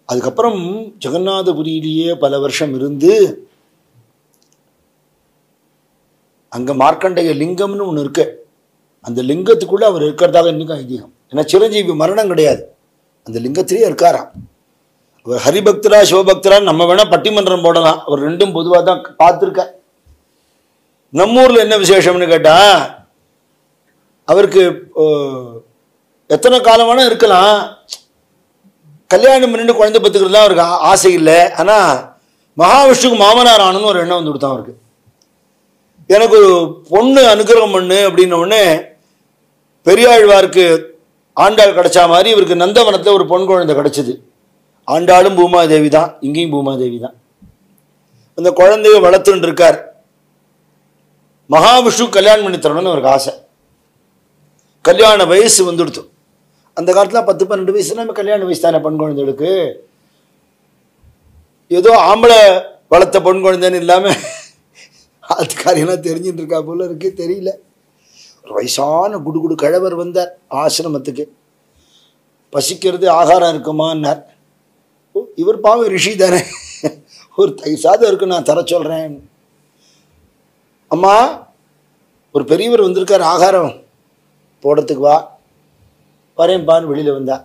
அதுக்கப்புறம் ஜெகநாதபுரியிலேயே பல வருஷம் இருந்து அங்க மார்க்கண்டேய லிங்கம்னு ஒன்று இருக்கு. அந்த லிங்கத்துக்குள்ள அவர் இருக்கிறதாக இன்னைக்கும் ஐதீகம். ஏன்னா சிரஞ்சீவி மரணம் கிடையாது, அந்த லிங்கத்திலேயே இருக்காராம். அவர் ஹரிபக்தரா சிவபக்தரா நம்ம வேணா பட்டிமன்றம் போடலாம். அவர் ரெண்டும் பொதுவாக தான் பார்த்துருக்க. நம்ம ஊர்ல என்ன விசேஷம்னு கேட்டா, அவருக்கு எத்தனை காலம் வேணா இருக்கலாம், கல்யாணம் பண்ணிட்டு குழந்தை பத்துக்கிறதுலாம் அவருக்கு ஆசை இல்லை. ஆனால் மகாவிஷ்ணுக்கு மாமனார் ஆனன்னு ஒரு எண்ணம் வந்து கொடுத்தான் அவருக்கு. எனக்கு ஒரு பொண்ணு அனுகிரகம் பண்ணு அப்படின்ன உடனே பெரியாழ்வாருக்கு ஆண்டாள் கிடைச்சா மாதிரி இவருக்கு நந்தவனத்தில் ஒரு பொன் குழந்தை கிடைச்சிது. ஆண்டாளும் பூமாதேவி தான், இங்கேயும் பூமாதேவி தான். அந்த குழந்தைய வளர்த்துட்டு இருக்கார். மகாவிஷ்ணு கல்யாணம் பண்ணி தரணும்னு அவருக்கு ஆசை. கல்யாண வயசு வந்துடுத்து. அந்த காலத்தில் 10-12 வயசுல நம்ம கல்யாண வயசு தானே பெண் குழந்தைகளுக்கு. ஏதோ ஆம்பளை வளர்த்த பெண் குழந்தைன்னு இல்லாமல் அதுக்காரியெல்லாம் தெரிஞ்சுட்டு இருக்கா போல இருக்கு, தெரியல. ஒரு வயசான குடுகுடு கிழவர் வந்தார் ஆசிரமத்துக்கு. பசிக்கிறது, ஆகாரம் இருக்குமான்னார். இவர் பாவம் ரிஷி தானே, ஒரு தயிர் சாதம் இருக்கு, நான் தர சொல்கிறேன். அம்மா, ஒரு பெரியவர் வந்திருக்கார், ஆகாரம் போடுறதுக்கு வா. வரேன்பான்னு வெளியில் வந்தா.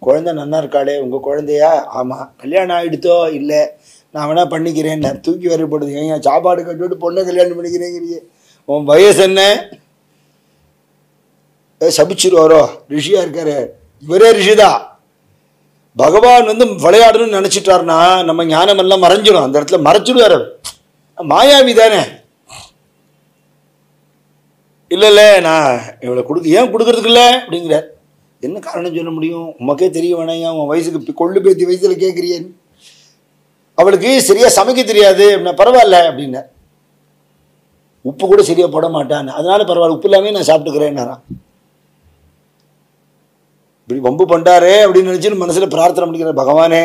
குழந்தை நன்னா இருக்காளே, உங்கள் குழந்தையா? ஆமாம். கல்யாணம் ஆகிடுத்தோ? இல்லை, நான் வேணா பண்ணிக்கிறேன். தூக்கி வரப்படுது. ஏன் சாப்பாடு கட்டிவிட்டு பொண்ணை கல்யாணம் பண்ணிக்கிறேங்கிறியே, உன் வயசு என்ன? சபிச்சிருவாரோ, ரிஷியா இருக்காரு. இவரே ரிஷிதான். பகவான் வந்து விளையாடணும்னு நினச்சிட்டாருன்னா நம்ம ஞானம் எல்லாம் மறைஞ்சிடும். அந்த இடத்துல மறைச்சிடுவார். மாயாவி தானே. இல்லை இல்லை, நான் இவளை ஏன் கொடுக்கறதுக்கு இல்லை அப்படிங்கிறார். என்ன காரணம் சொல்ல முடியும்? உமக்கே தெரிய வேணாம், உன் வயசுக்கு கொள்ளு பேத்தி வயசில் கேட்குறியேன். அவளுக்கு சரியா சமைக்க தெரியாது அப்படின்னா பரவாயில்ல அப்படின்னா. உப்பு கூட சரியா போட மாட்டான்னு, அதனால பரவாயில்ல உப்பு இல்லாமே நான் சாப்பிட்டுக்கிறேன்னாராம். இப்படி வம்பு பண்றாரே அப்படின்னு நினைச்சுன்னு மனசுல பிரார்த்தனை பண்ணிக்கிற, பகவானே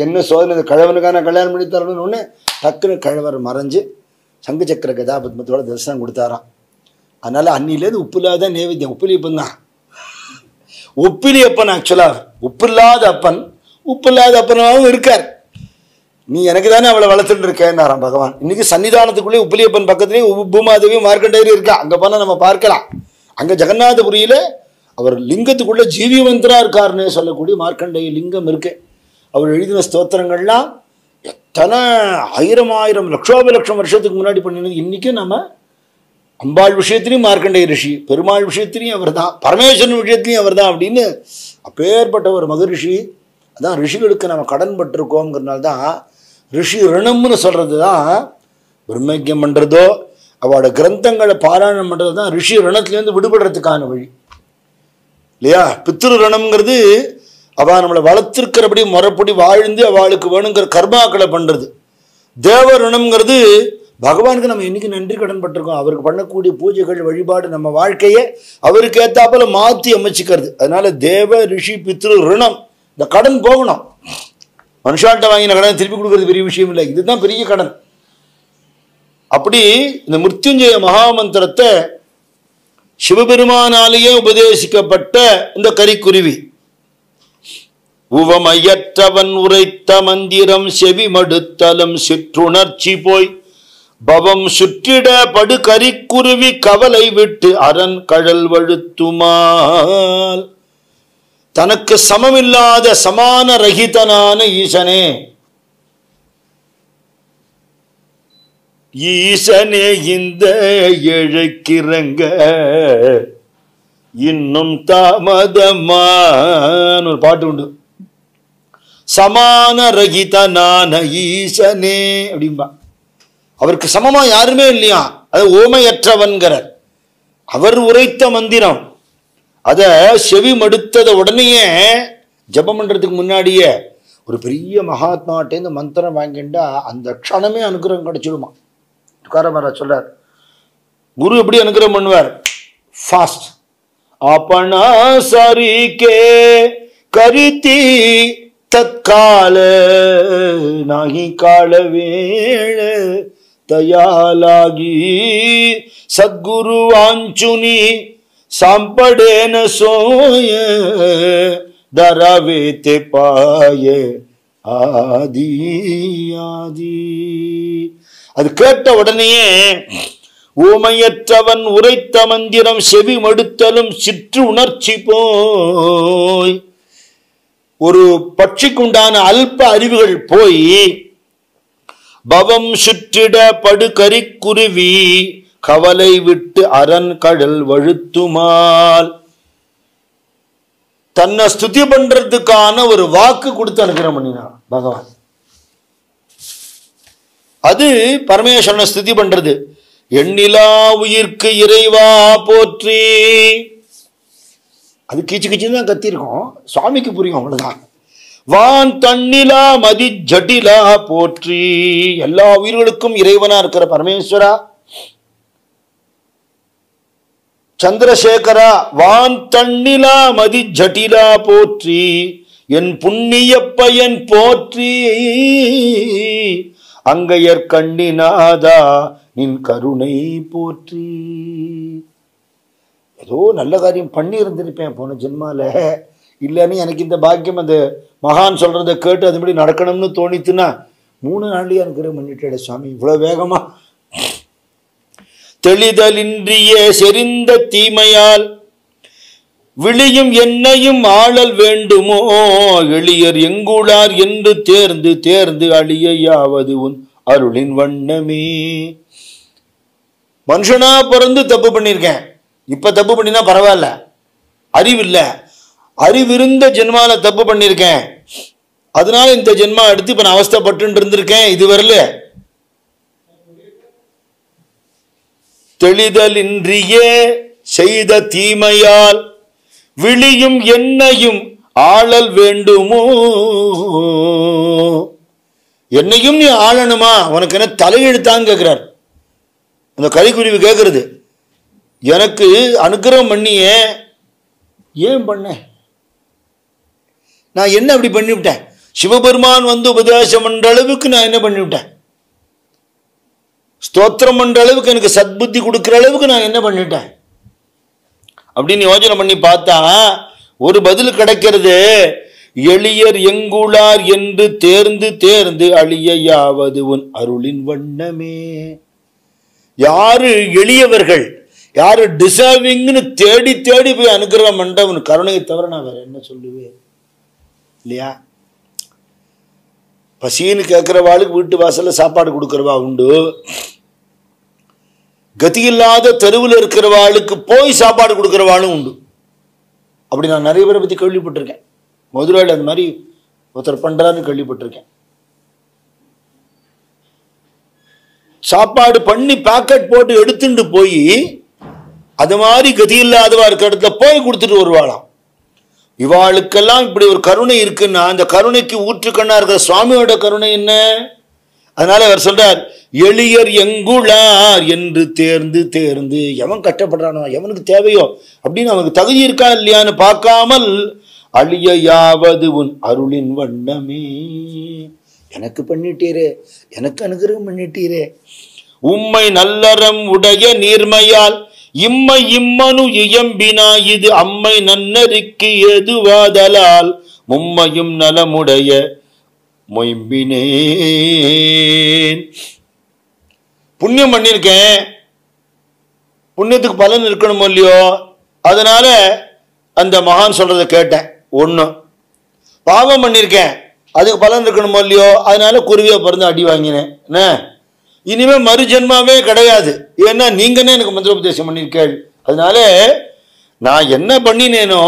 என்ன சோதனை, இந்த கழவனுக்கான கல்யாணம் பண்ணி தரணும்னு ஒன்று டக்குன்னு கழவர் மறைஞ்சு சங்கு சக்கர கதாபத்மத்தோட தரிசனம் கொடுத்தாராம். அதனால அன்னிலேருந்து உப்பு இல்லாத நேவேத்தியம், உப்பிலியப்பன் தான். உப்பிலியப்பன் ஆக்சுவலா உப்பு இல்லாத அப்பன், உப்பு இல்லாத அப்பனாவும் இருக்கார். நீ எனக்கு தானே அவளை வளர்த்துட்டு இருக்கேன்னாராம் பகவான். இன்னைக்கு சன்னிதானத்துக்குள்ளே உப்பிலியப்பன் பக்கத்துலேயே பூமாதேவி மார்க்கண்டேரி இருக்கா, அங்கே போனால் நம்ம பார்க்கலாம். அங்கே ஜெகநாதபுரியில் அவர் லிங்கத்துக்குள்ள ஜீவிவந்தரா இருக்காருன்னு சொல்லக்கூடிய மார்க்கண்டேய லிங்கம் இருக்கு. அவர் எழுதின ஸ்தோத்திரங்கள்லாம் எத்தனை ஆயிரம் லட்சோபலட்சம் வருஷத்துக்கு முன்னாடி பண்ணினது. இன்னைக்கும் நம்ம அம்பாள் விஷயத்திலையும் மார்க்கண்டேய ரிஷி, பெருமாள் விஷயத்திலையும் அவர் தான், பரமேஸ்வரன் விஷயத்திலையும் அவர் தான் அப்படின்னு அப்பேற்பட்ட ஒரு மகரிஷி. அதான் ரிஷிகளுக்கு நம்ம கடன் பட்டிருக்கோங்கிறதுனால்தான் ரிஷி ரிணம்னு சொல்றது தான் பிரம்மஜம் பண்றதோ அவளோட கிரந்தங்களை பாராயணம் பண்றது தான் ரிஷி ரிணத்திலேருந்து விடுபடுறதுக்கான வழி இல்லையா. பித்ரு ரிணம்ங்கிறது அவள் நம்மளை வளர்த்திருக்கிறபடி முறைப்படி வாழ்ந்து அவளுக்கு வேணுங்கிற கர்மாக்களை பண்றது. தேவ ரிணம்ங்கிறது பகவானுக்கு நம்ம என்னைக்கு நன்றி கடன் பட்டிருக்கோம், அவருக்கு பண்ணக்கூடிய பூஜைகள் வழிபாடு நம்ம வாழ்க்கையை அவருக்கு ஏத்தாப்புல மாற்றி அமைச்சுக்கிறது. அதனால தேவ ரிஷி பித்ரு ரிணம், இந்த கடன் போகணும். மனுஷாட்ட வாங்கின கடனை திருப்பி கொடுக்கறது பெரிய விஷயம் இல்லை, இதுதான் பெரிய கடன். அப்படி இந்த மிருத்யுஞ்சய மகாமந்திரத்தை சிவபெருமானாலேயே உபதேசிக்கப்பட்ட இந்த கரிக்குருவி, உவமையற்றவன் உரைத்த மந்திரம் செவி மடுத்தலும் சிற்றுணர்ச்சி போய் பவம் சுற்றிட படு கரிக்குருவி கவலை விட்டு அரண் கழல் வழுத்துமால். தனக்கு சமமில்லாத சமான ரகிதனான ஈசனே, ஈசனே இந்த எழுக்கிறங்க இன்னும் தாமதமான ஒரு பாட்டு உண்டு. சமான ரகிதனான ஈசனே அப்படின்பா. அவருக்கு சமமா யாருமே இல்லையா, அது ஓமையற்றவன்கிறார். அவர் உரைத்த மந்திரம் அத செவி மடுத்தத உடனேயே ஜபம் பண்றதுக்கு முன்னாடியே ஒரு பெரிய மகாத்மாட்டேந்து மந்திரம் வாங்கிண்டா அந்த க்ஷணமே அனுகிரகம் கிடைச்சிடுமா. துக்காராமரா சொல்றார், குரு எப்படி அனுகிரகம் பண்ணுவார், ஃபாஸ்ட். அப்பனா சரிக்கே கரித்தி தற்கால நாகி கால வேள தயாலாகி சத்குரு வாஞ்சுனி சாம்படேன சோய தரவேத்தே பாய ஆதி ஆதி. அது கேட்ட உடனேயே ஊமையற்றவன் உரைத்த மந்திரம் செவி மடுத்தலும் சிற்று உணர்ச்சி போய், ஒரு பட்சிக்குண்டான அல்ப அறிவுகள் போய் பவம் சுற்றிட படு கரிக்குருவி கவலை விட்டு அரண் கடல் வழுத்துமால். தன்னை ஸ்துதி பண்றதுக்கான ஒரு வாக்கு கொடுத்து அனுகிரகம் பண்ணினான் பகவான். அது பரமேஸ்வரனை ஸ்துதி பண்றது. எண்ணிலா உயிர்க்கு இறைவா போற்றி. அது கீச்சு கீச்சுன்னு தான் கத்திருக்கோம், சுவாமிக்கு புரியும் அவ்வளவுதான். வான் தண்ணிலா மதி ஜட்டிலா போற்றி. எல்லா உயிர்களுக்கும் இறைவனா இருக்கிற பரமேஸ்வரா சந்திரசேகரா, வான் தண்ணிலா மதி ஜட்டிலா போற்றி. என் புண்ணிய பையன் போற்றி. அங்கையர் கண்ணினாதா நின் கருணை போற்றி. ஏதோ நல்ல காரியம் பண்ணி இருந்திருப்பேன் போன ஜென்மால, இல்லைன்னு எனக்கு இந்த பாக்கியம் அந்த மகான் சொல்றதை கேட்டு அதுபடி நடக்கணும்னு தோணித்துன்னா 3 நாள்லயே அனுகிரகம் பண்ணிட்டேட சுவாமி இவ்வளவு வேகமா. தெளிதலின்றியே செறிந்த தீமையால் விழியும் என்னையும் ஆளல் வேண்டுமோ. எளியர் எங்குளார் என்று தேர்ந்து தேர்ந்து அழியாவது உன் அருளின் வண்ணமே. மனுஷனா பிறந்து தப்பு பண்ணியிருக்கேன், இப்ப தப்பு பண்ணினா பரவாயில்ல, அறிவில்ல. அறிவிருந்த ஜென்மால தப்பு பண்ணியிருக்கேன், அதனால இந்த ஜென்மா எடுத்து இப்ப நான் அவஸ்தைப்பட்டு இருந்திருக்கேன். இது வரல. தெளிதலின்றியே செய்த தீமையால் விழியும் என்னையும் ஆளல் வேண்டுமோ. என்னையும் நீ ஆளணுமா, உனக்கு என்ன தலையெழுத்தான்னு கேட்கிறார். அந்த கரிக்குருவி கேட்கறது, எனக்கு அனுக்கிரகம் பண்ணியே, ஏன் பண்ண, நான் என்ன அப்படி பண்ணிவிட்டேன், சிவபெருமான் வந்து உபதேசம் பண்ற அளவுக்கு நான் என்ன பண்ணிவிட்டேன், ஸ்தோத்திரம் பண்ற அளவுக்கு எனக்கு சத்புத்தி கொடுக்கிற அளவுக்கு நான் என்ன பண்ணிட்டேன் அப்படின்னு யோசனை பண்ணி பார்த்தா ஒரு பதில் கிடைக்கிறது. எளியர் எங்குளார் என்று தேர்ந்து தேர்ந்து அழியாவது உன் அருளின் வண்ணமே. யாரு எளியவர்கள், யாரு டிசர்விங்னு தேடி தேடி போய் அனுகிரகம் பண்ற உன் கருணையை தவிர நான் வேற என்ன சொல்லுவேன் இல்லையா? பசின்னு கேட்கிறவாளுக்கு வீட்டு வாசல்ல சாப்பாடு கொடுக்கறவா உண்டு, கதியில்லாத தெருவில் இருக்கிறவாளுக்கு போய் சாப்பாடு கொடுக்கிறவாளும் உண்டு. அப்படி நான் நிறைய பேரை பத்தி கேள்விப்பட்டிருக்கேன். மதுரையில் அந்த மாதிரி ஒருத்தர் பண்றாருன்னு கேள்விப்பட்டிருக்கேன். சாப்பாடு பண்ணி பேக்கெட் போட்டு எடுத்துட்டு போய் அது மாதிரி கதியில்லாதவா இருக்கிற இடத்துல போய் கொடுத்துட்டு வருவாளாம். இவாளுக்கெல்லாம் இப்படி ஒரு கருணை இருக்குன்னா அந்த கருணைக்கு ஊற்றுக்கண்ணா இருக்கிற சுவாமியோட கருணை என்ன? அதனால அவர் சொல்றார், எளியர் எங்குளார் என்று தேர்ந்து தேர்ந்து, எவன் கஷ்டப்படுறானோ எவனுக்கு தேவையோ அப்படின்னு அவனுக்கு தகுதி இருக்கா இல்லையான்னு பார்க்காமல் அழியாவது உன் அருளின் வண்ணமே. எனக்கு பண்ணிட்டீரே, எனக்கு அனுகிரகம் பண்ணிட்டீரே. உம்மை நல்லறம் உடைய நீர்மையால் இம்மை இம்மனு இயம்பினா இது அம்மை நன்னறிக்கு எதுவாதலால் மும்மையும் நலமுடைய மொயம்பினேன். புண்ணியம் பண்ணிருக்கேன், புண்ணியத்துக்கு பலன் இருக்கணுமோ இல்லையோ, அதனால அந்த மகான் சொல்றதை கேட்டேன். ஒண்ணு, பாவம் பண்ணிருக்கேன், அதுக்கு பலன் இருக்கணுமோ இல்லையோ, அதனால குருவியை பிறந்து அடி வாங்கினேன். இனிமே மறுஜென்மாவே கிடையாது, ஏன்னா நீங்கன்னே எனக்கு மந்திரோபதேசம் பண்ணிருக்கேள். அதனால நான் என்ன பண்ணினேனோ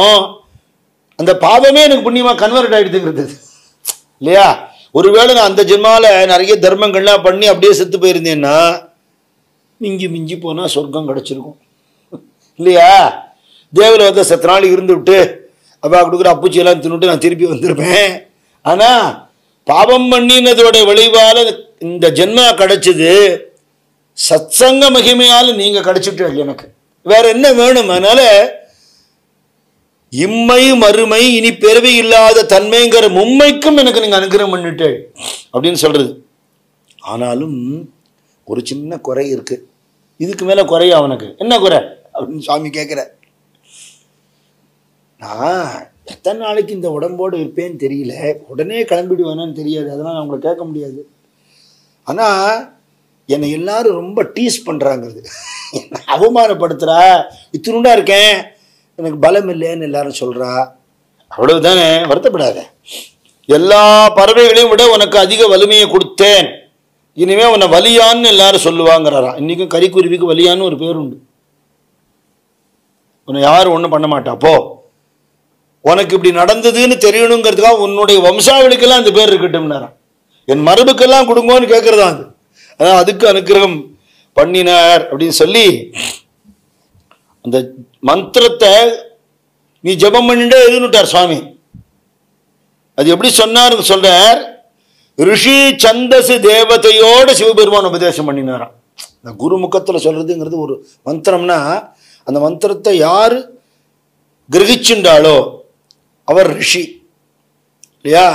அந்த பாவமே எனக்கு புண்ணியமா கன்வெர்ட் ஆயிடுதுங்கிறது இல்லையா? ஒருவேளை நான் அந்த ஜென்மால நிறைய தர்மங்கள்லாம் பண்ணி அப்படியே செத்து போயிருந்தேன்னா மிஞ்சி மிஞ்சி போனா சொர்க்கம் கிடைச்சிருக்கும் இல்லையா? தேவலோகத்தை சத்த நாள் இருந்து விட்டு அப்பா கொடுக்குற அப்புச்சியெல்லாம் தின்னுட்டு நான் திருப்பி வந்திருப்பேன். ஆனா பாவம் பண்ணினதோட விளைவால இந்த ஜென்மா கிடைச்சது, சத்சங்க மகிமையால நீங்க கிடைச்சிட்டு எனக்கு வேற என்ன வேணும்? அதனால இம்மை மறுமை இனி பிறவி இல்லாத தன்மைங்கிற மும்மைக்கும் எனக்கு நீங்க அனுகிரகம் பண்ணிட்டு அப்படின்னு சொல்றது. ஆனாலும் ஒரு சின்ன குறை இருக்கு, இதுக்கு மேல குறையா அவனுக்கு என்ன குறை அப்படின்னு சுவாமி கேட்கிற. நான் எத்தனை நாளைக்கு இந்த உடம்போடு இருப்பேன்னு தெரியல, உடனே கிளம்பிடுவேன்னு தெரியாது, அதெல்லாம் நான் உங்களை கேட்க முடியாது. ஆனா என்னை எல்லாரும் ரொம்ப டீஸ் பண்றாங்கிறது, அவமானப்படுத்துறா, இத்தினுண்டா இருக்கேன், எனக்கு பலம் இல்லைன்னு எல்லாரும் சொல்றா, அவ்வளவுதானே, வருத்தப்படாத. எல்லா பறவைகளையும் விட உனக்கு அதிக வலிமையை கொடுத்தேன், இனிமே உன்னை வலியான்னு எல்லாரும் சொல்லுவாங்கிறாராம். இன்னைக்கும் கரிக்குருவிக்கு வலியான்னு ஒரு பேர் உண்டு. உன்னை யாரும் ஒன்றும் பண்ண மாட்டா, போ, உனக்கு இப்படி நடந்ததுன்னு தெரியணுங்கிறதுக்காக உன்னுடைய வம்சாவளிக்கெல்லாம் அந்த பேர் இருக்கட்டும்னாராம். என் மரபுக்கெல்லாம் கொடுங்கோன்னு கேட்கறதா அது. அதான் அதுக்கு அனுக்கிரகம் பண்ணினார் அப்படின்னு சொல்லி அந்த மந்திரத்தை நீ ஜபம் பண்ணிட்டே எழுதுனுட்டார் சுவாமி. அது எப்படி சொன்னார் சொல்றார், ரிஷி சந்தசு தேவதையோட சிவபெருமான் உபதேசம் பண்ணினாராம். இந்த குருமுகத்துல சொல்றதுங்கிறது ஒரு மந்திரம்னா அந்த மந்திரத்தை யாரு கிரகிச்சுண்டாளோ அவர் ரிஷி இல்லையா?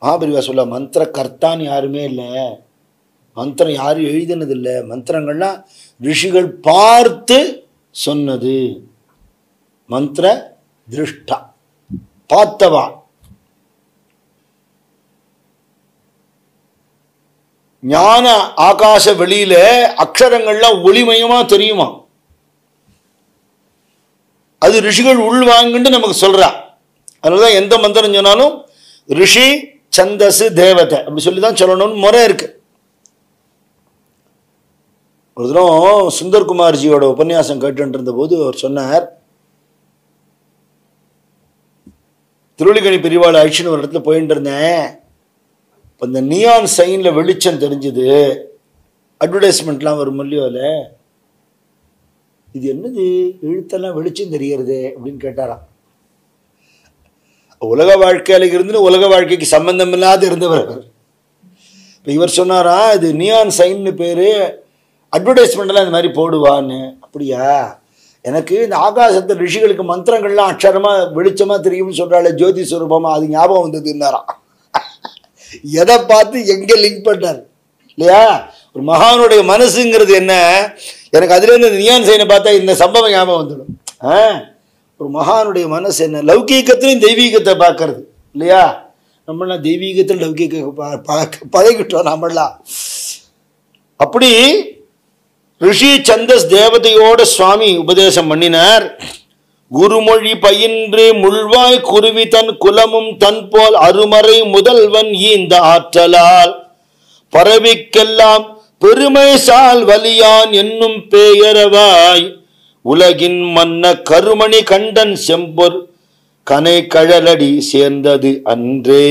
மகாபரிவா சொல்ல, மந்திர கர்த்தான்னு யாருமே இல்லை, மந்திரம் யாரும் எழுதினது இல்லை, மந்திரங்கள்லாம் ரிஷிகள் பார்த்து சொன்னது. மந்திர திருஷ்டா, பார்த்தவா. ஞான ஆகாச வெளியில அக்ஷரங்கள்லாம் ஒளிமயமா தெரியுமா, அது ரிஷிகள் உள்வாங்கிட்டு நமக்கு சொல்றா. அதனாலதான் எந்த மந்திரம் சொன்னாலும் ரிஷி சந்தசு தேவதை அப்படி சொல்லிதான் சொல்லணும்னு முறை இருக்கு. ஒரு தினம் சுந்தர்குமார்ஜியோட உபன்யாசம் கேட்டு இருந்த போது அவர் சொன்னார், திருவள்ளிக்கணி பெரியவாள் அழிச்சுன்னு ஒரு இடத்துல போயிட்டு இருந்தேன், இந்த நியான் சைன்ல வெளிச்சம் தெரிஞ்சது, அட்வர்டைஸ்மெண்ட்லாம் வரும் இல்லையோல, இது என்னது எழுத்தெல்லாம் வெளிச்சம் தெரிகிறது அப்படின்னு கேட்டாராம். உலக வாழ்க்கையில இருந்து உலக வாழ்க்கைக்கு சம்பந்தம் இல்லாத இருந்தவர். இப்போ இவர் சொன்னாரா, இது நியான் சைன்னு பேரு, அட்வர்டைஸ்மெண்ட்லாம் இந்த மாதிரி போடுவான்னு. அப்படியா? எனக்கு இந்த ஆகாசத்து ரிஷிகளுக்கு மந்திரங்கள்லாம் அக்ஷரமாக வெளிச்சமாக தெரியும்னு சொல்கிறாள் ஜோதி ஸ்வரூபமாக, அது ஞாபகம் வந்ததுன்னாராம். எதை பார்த்து எங்கே லிங்க் பண்ணார் இல்லையா? ஒரு மகானுடைய மனசுங்கிறது என்ன? எனக்கு அதுலேருந்து இந்த நியான் சைனை பார்த்தா இந்த சம்பவம் ஞாபகம் வந்துடும். ஒரு மகானுடைய மனசு என்ன? லௌகீகத்திலையும் தெய்வீகத்தை பார்க்கறது இல்லையா? நம்மளாம் தெய்வீகத்தில் லௌகீக பழகிட்டோம் நம்மளாம். அப்படி ரிஷி சந்தஸ் தேவதையோட சுவாமி உபதேசம் பண்ணினார். குருமொழி பயின்று முள்வாய் குருவி தன் குலமும் தன் போல் அருமறை முதல்வன் ஈந்த ஆற்றலால் பரவிக்கெல்லாம் பெருமை சால் வலியான் என்னும் பெயரவாய் உலகின் மன்ன கருமணி கண்டன் செம்பொர் கனை கழலடி சேர்ந்தது அன்றே.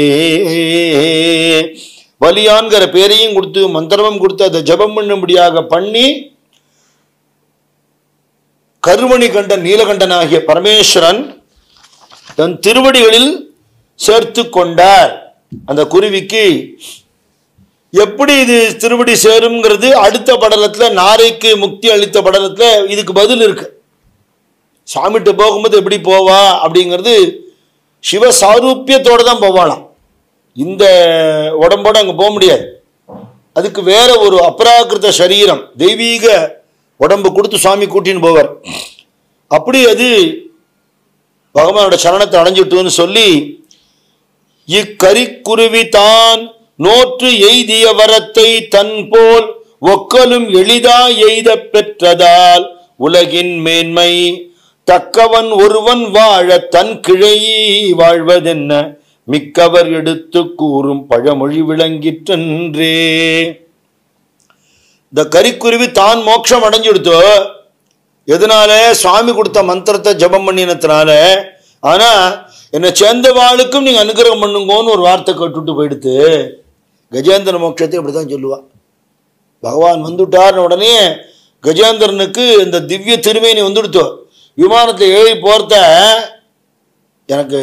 வலியான்கிற பேரையும் கொடுத்து மந்திரமும் கொடுத்து அதை ஜபம் பண்ணும்படியாக பண்ணி கருமணி கண்டன் நீலகண்டன் ஆகிய பரமேஸ்வரன் தன் திருவடிகளில் சேர்த்து கொண்டார். அந்த குருவிக்கு எப்படி இது திருவடி சேரும்ங்கிறது அடுத்த படலத்தில், நாரைக்கு முக்தி அளித்த படலத்தில் இதுக்கு பதில் இருக்கு. சாமிட்டு போகும்போது எப்படி போவா அப்படிங்கிறது சிவசாரூபியத்தோடு தான் போவாளாம். இந்த உடம்போட அங்கே போக முடியாது. அதுக்கு வேற ஒரு அபராகிருத சரீரம், தெய்வீக உடம்பு கொடுத்து சுவாமி கூட்டின்னு போவார். அப்படி அது பகவானோட சரணத்தை அடைஞ்சிட்டுன்னு சொல்லி இக்கரிக்குருவி தான் நோற்று எய்திய வரத்தை தன் போல் ஒக்கலும் எளிதா எய்த பெற்றதால் உலகின் மேன்மை தக்கவன் ஒருவன் வாழ தன் கிளை வாழ்வதென்ன மிக்கவர் எடுத்து கூறும் பழமொழி விளங்கிற்றன்றே. இந்த கரிக்குருவி தான் மோட்சம் அடைஞ்சுடுத்தோ எதனால? சுவாமி கொடுத்த மந்திரத்தை ஜபம் பண்ணினதுனால. ஆனா என்னை சேர்ந்த வாளுக்கும் நீங்க அனுகிரகம் பண்ணுங்கன்னு ஒரு வார்த்தை கேட்டுட்டு போயிடுத்து. கஜேந்திர மோட்சத்தை இப்படிதான் சொல்லுவா. பகவான் வந்துட்டார்னு உடனே கஜேந்திரனுக்கு இந்த திவ்ய திருமேனி வந்துடுத்தோ. விமானத்தில் ஏறி போறத எனக்கு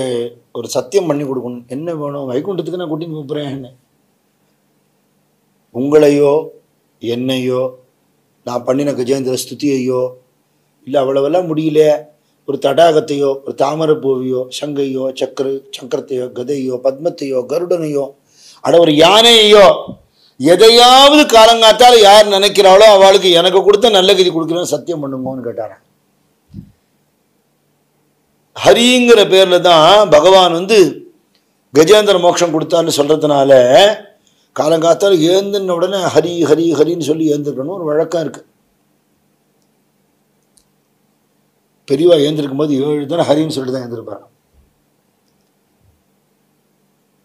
ஒரு சத்தியம் பண்ணி கொடுக்கணும். என்ன வேணும்? வைகுண்டத்துக்கு நான் கூட்டின்னு போறேன். உங்களையோ என்னையோ நான் பண்ணின கஜேந்திர ஸ்துதியையோ இல்லை அவ்வளவெல்லாம் முடியல, ஒரு தடாகத்தையோ ஒரு தாமரை பூவையோ சங்கையோ சக்கரத்தையோ கதையோ பத்மத்தையோ கருடனையோ அட ஒரு யானையோ எதையாவது காலங்காத்தால் யார் நினைக்கிறாளோ அவளுக்கு எனக்கு கொடுத்த நல்ல கதி கொடுக்கணும் சத்தியம் பண்ணுங்கன்னு கேட்டாரான். ஹரிங்கிற பேர்ல தான் பகவான் கஜேந்திர மோட்சம் கொடுத்தான்னு சொல்றதுனால காலங்காத்தால் ஏந்தின உடனே ஹரி ஹரி ஹரின்னு சொல்லி ஏந்திருக்கணும் ஒரு வழக்கம் இருக்கு. பெரியவா ஏந்திருக்கும் போது 7 தானே ஹரின்னு சொல்லிட்டு தான் ஏந்திருப்பார்.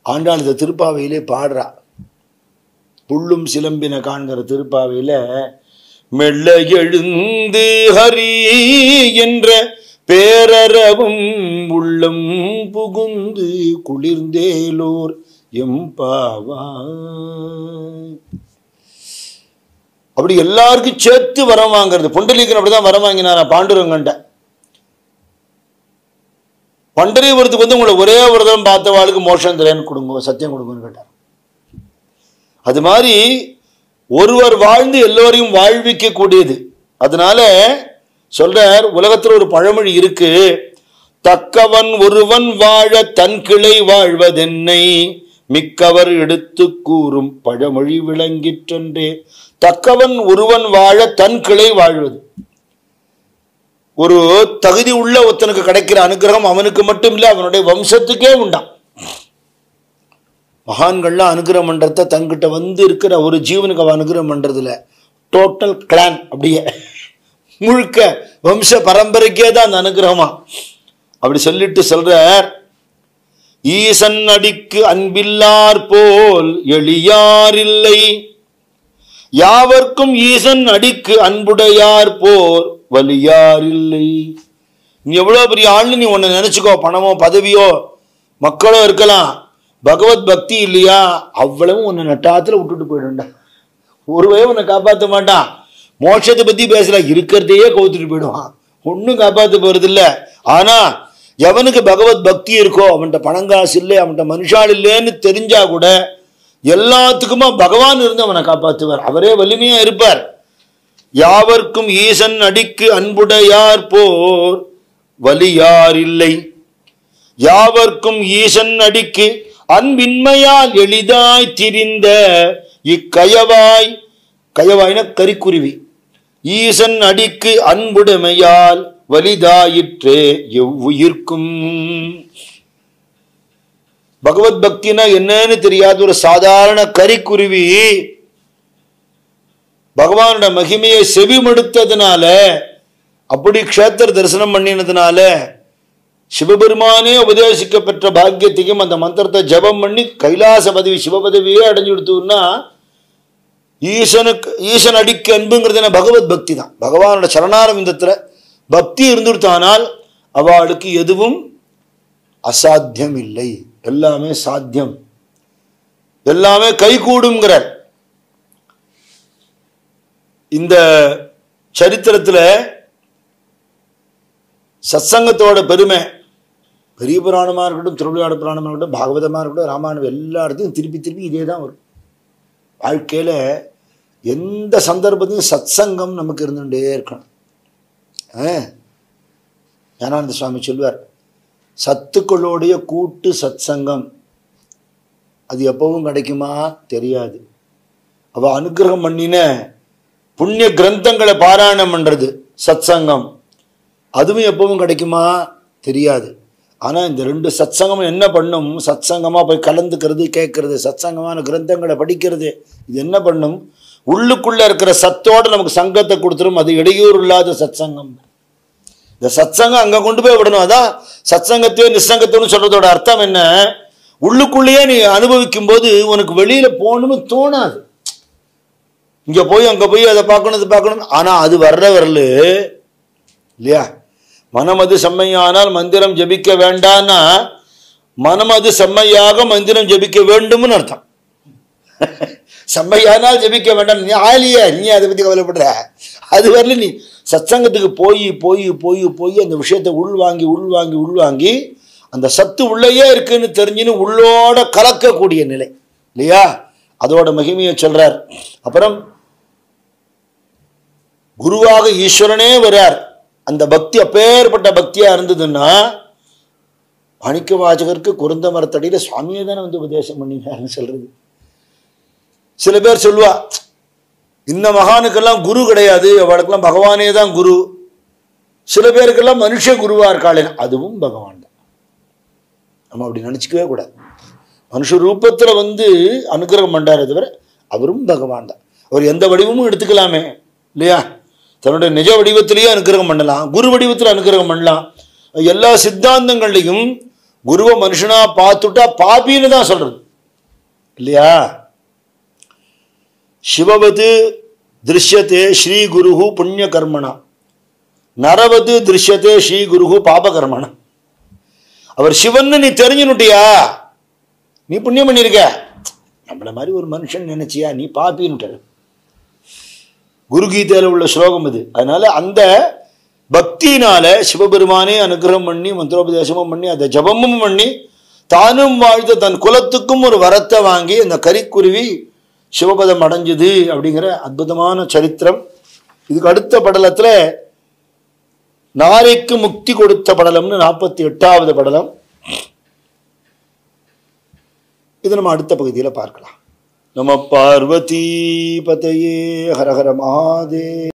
ஆண்டாள் இந்த திருப்பாவையிலே பாடுறா. புள்ளும் சிலம்பின காண்கிற திருப்பாவையில மெல்ல எழுந்து ஹரி என்ற பேரறவும் உள்ளம் புகுந்து குளிர்ந்தேலோர் எம்பாவா. அப்படி எல்லாருக்கும் சேர்த்து வரம் வாங்கிறது. புண்டலீகன் அப்படிதான் வரம் வாங்கினாரா பாண்டுரங்கண்ட. பண்டரிபுரத்துக்கு உங்களை ஒரே ஒரு தரம் பார்த்தவாளுக்கு மோட்சம் தரேன்னு கொடுங்க, சத்தியம் கொடுங்கன்னு கேட்டார். அது மாதிரி ஒருவர் வாழ்ந்து எல்லோரையும் வாழ்விக்க கூடியது. அதனால சொல்றார், உலகத்தில் ஒரு பழமொழி இருக்கு, தக்கவன் ஒருவன் வாழ தன் கிளை வாழ்வதென்னை மிக்கவர் எடுத்து கூறும் பழமொழி விளங்கிற்றன்றே. தக்கவன் ஒருவன் வாழ தன் கிளை வாழ்வது. ஒரு தகுதி உள்ள ஒருத்தனுக்கு கிடைக்கிற அனுகிரகம் அவனுக்கு மட்டும் இல்லை, அவனுடைய வம்சத்துக்கே உண்டாம். மகான்கள்லாம் அனுகிரகம் பண்றத தங்கிட்ட இருக்கிற ஒரு ஜீவனுக்கு அவன் அனுகிரகம் பண்றதுல டோட்டல் கிளான் அப்படியே முழுக்க வம்ச பரம்பரைக்கே தான் அந்த அனுகிரகமா. அப்படி சொல்லிட்டு சொல்றார், ஈசன் அடிக்கு அன்பில்லார் போல் எளியார் இல்லை, யாவர்க்கும் ஈசன் அடிக்கு அன்புடையார் போர் வலியார் இல்லை. நீ எவ்வளவு பெரிய ஆள்னு நீ ஒன்னு நினைச்சுக்கோ, பணமோ பதவியோ மக்களோ இருக்கலாம், பகவத் பக்தி இல்லையா அவ்வளவும் உன்னை நட்டாத்துல விட்டுட்டு போயிடுண்டா. ஒருவே உன்னை காப்பாற்ற மாட்டான். மோட்சத்தை பத்தி பேசல, இருக்கிறதையே கவுத்துட்டு போயிடுவான், ஒன்னும் காப்பாற்ற போறது இல்லை. ஆனா எவனுக்கு பகவத் பக்தி இருக்கோ, அவன்கிட்ட பணங்காசு இல்லை, அவன்கிட்ட மனுஷால் இல்லைன்னு தெரிஞ்சா கூட எல்லாத்துக்குமா பகவான் இருந்து அவனை காப்பாற்றுவார். அவரே வலிமையா இருப்பார். யாவர்க்கும் ஈசன் அடிக்கு அன்புடையார் போர் வலியார் இல்லை. யாவர்க்கும் ஈசன் அடிக்கு அன்பின்மையால் எளிதாய் திரிந்த இக்கயவாய், கயவாய்ன கரிக்குருவி, ஈசன் அடிக்கு அன்புடைமையால் வலிதாயிற்றே எவ்வுயிர்க்கும். பகவத் பக்தினா என்னன்னு தெரியாத ஒரு சாதாரண கரிக்குருவி பகவானோட மகிமையை செவிமடுத்ததுனால, அப்படி க்ஷேத்திர தரிசனம் பண்ணினதுனால, சிவபெருமானே உபதேசிக்க பெற்ற பாக்கியத்தையும் அந்த மந்திரத்தை ஜபம் பண்ணி கைலாச பதவி சிவபதவியே அடைஞ்சு கொடுத்தோம்னா, ஈசன் அடிக்கு அன்புங்கிறது பகவத் பக்தி தான். பகவானோட சரணாரவிந்தத்துல பக்தி இருந்துட்டானால் அவளுக்கு எதுவும் அசாத்தியம் இல்லை, எல்லாமே சாத்தியம், எல்லாமே கைகூடுங்கிற இந்த சரித்திரத்துல சத்சங்கத்தோட பெருமை பெரிய புராணமா இருக்கட்டும், திருவிளையாடு புராணமா இருக்கட்டும், பாகவதமா இருக்கட்டும், ராமாயணம், எல்லா இடத்தையும் திருப்பி திருப்பி இதே தான் வரும். வாழ்க்கையில எந்த சந்தர்ப்பத்தையும் சத்சங்கம் நமக்கு இருந்துட்டே இருக்கணும். ஞானானந்த சுவாமி சொல்வார், சத்துக்களோடைய கூட்டு சத்சங்கம் அது எப்பவும் கிடைக்குமா தெரியாது. அவ அனுகிரகம் பண்ணின புண்ணிய கிரந்தங்களை பாராயணம் பண்றது சத்சங்கம், அதுவும் எப்பவும் கிடைக்குமா தெரியாது. ஆனா இந்த ரெண்டு சத்சங்கம் என்ன பண்ணும்? சத்சங்கமா போய் கலந்துக்கிறது, கேட்கறது, சத்சங்கமான கிரந்தங்களை படிக்கிறது, இது என்ன பண்ணும்? உள்ளுக்குள்ள இருக்கிற சத்தோட நமக்கு சங்கத்தை கொடுத்துரும். அது இடையூறு இல்லாத சத்சங்கம். இந்த சத்சங்கம் அங்க கொண்டு போய் விடணும். அதான் சத்சங்கத்தையோ நிசங்கத்தோன்னு சொல்றதோட அர்த்தம் என்ன? உள்ளுக்குள்ளேயே நீ அனுபவிக்கும் போது உனக்கு வெளியில போகணும்னு தோணாது. இங்க போய் அங்க போய் அதை பார்க்கணும், இதை பார்க்கணும். ஆனா அது வரல இல்லையா? மனம் அது செம்மையானால் மந்திரம் ஜபிக்க வேண்டான்னா, மனம் அது செம்மையாக மந்திரம் ஜபிக்க வேண்டும்னு அர்த்தம். செம்மையானால் ஜபிக்க வேண்டாம், நீ ஆலியா, நீ அதை பத்தி கவலைப்படுற. அது வரல நீ சத்சங்கத்துக்கு போய் போய் போய் போய் அந்த விஷயத்தை உள்வாங்கி உள்வாங்கி உள்வாங்கி அந்த சத்து உள்ளேயே இருக்குன்னு தெரிஞ்சுன்னு உள்ளோட கலக்கக்கூடிய நிலை இல்லையா? அதோட மகிமையை சொல்றார். அப்புறம் குருவாக ஈஸ்வரனே வரார். அந்த பக்தி அப்பேற்பட்ட பக்தியா இருந்ததுன்னா, மாணிக்க வாசகருக்கு குருந்த மரத்தடியில சுவாமியே தானே வந்து உபதேசம் பண்ணினார்னு சொல்றது. சில பேர் சொல்லுவா, இந்த மகானுக்கெல்லாம் குரு கிடையாது, அவளுக்கெல்லாம் பகவானே தான் குரு. சில பேருக்கெல்லாம் மனுஷ குருவா இருக்காளே, அதுவும் பகவான் தான். நம்ம அப்படி நினைச்சுக்கவே கூடாது. மனுஷ ரூபத்துல வந்து அனுகிரகம் பண்றாரு தவிர அவரும் பகவான் தான். அவர் எந்த வடிவமும் எடுத்துக்கலாமே இல்லையா? தன்னுடைய நிஜ வடிவத்திலேயே அனுகிரகம் பண்ணலாம், குரு வடிவத்தில் அனுகிரகம் பண்ணலாம். எல்லா சித்தாந்தங்கள்லையும் குருவை மனுஷனா பார்த்துட்டா பாபின்னு தான் சொல்றது இல்லையா? சிவவது திருஷ்யத்தே ஸ்ரீ குரு புண்ணிய கர்மணா, நரவது திருஷ்யத்தே ஸ்ரீ குரு பாப கர்மணா. அவர் சிவன்னு நீ தெரிஞ்சுனுட்டியா, நீ புண்ணியம் பண்ணிருக்க. நம்மள மாதிரி ஒரு மனுஷன் நினைச்சியா, நீ பாப்பின்னு. குரு கீதையில உள்ள ஸ்லோகம் இது. அதனால அந்த பக்தியினால சிவபெருமானே அனுகிரகம் பண்ணி மந்திரோபதேசமும் பண்ணி அதை ஜபமும் பண்ணி தானும் வாழ்ந்த தன் குலத்துக்கும் ஒரு வரத்தை வாங்கி அந்த கரிக்குருவி சிவபதம் அடைஞ்சது அப்படிங்கிற அற்புதமான சரித்திரம். இதுக்கு அடுத்த படலத்துல நாரைக்கு முக்தி கொடுத்த படலம்னு 48வது படலம். இது நம்ம அடுத்த பகுதியில் பார்க்கலாம். நம பார்வதி பதையே ஹரஹர மகாதேவ.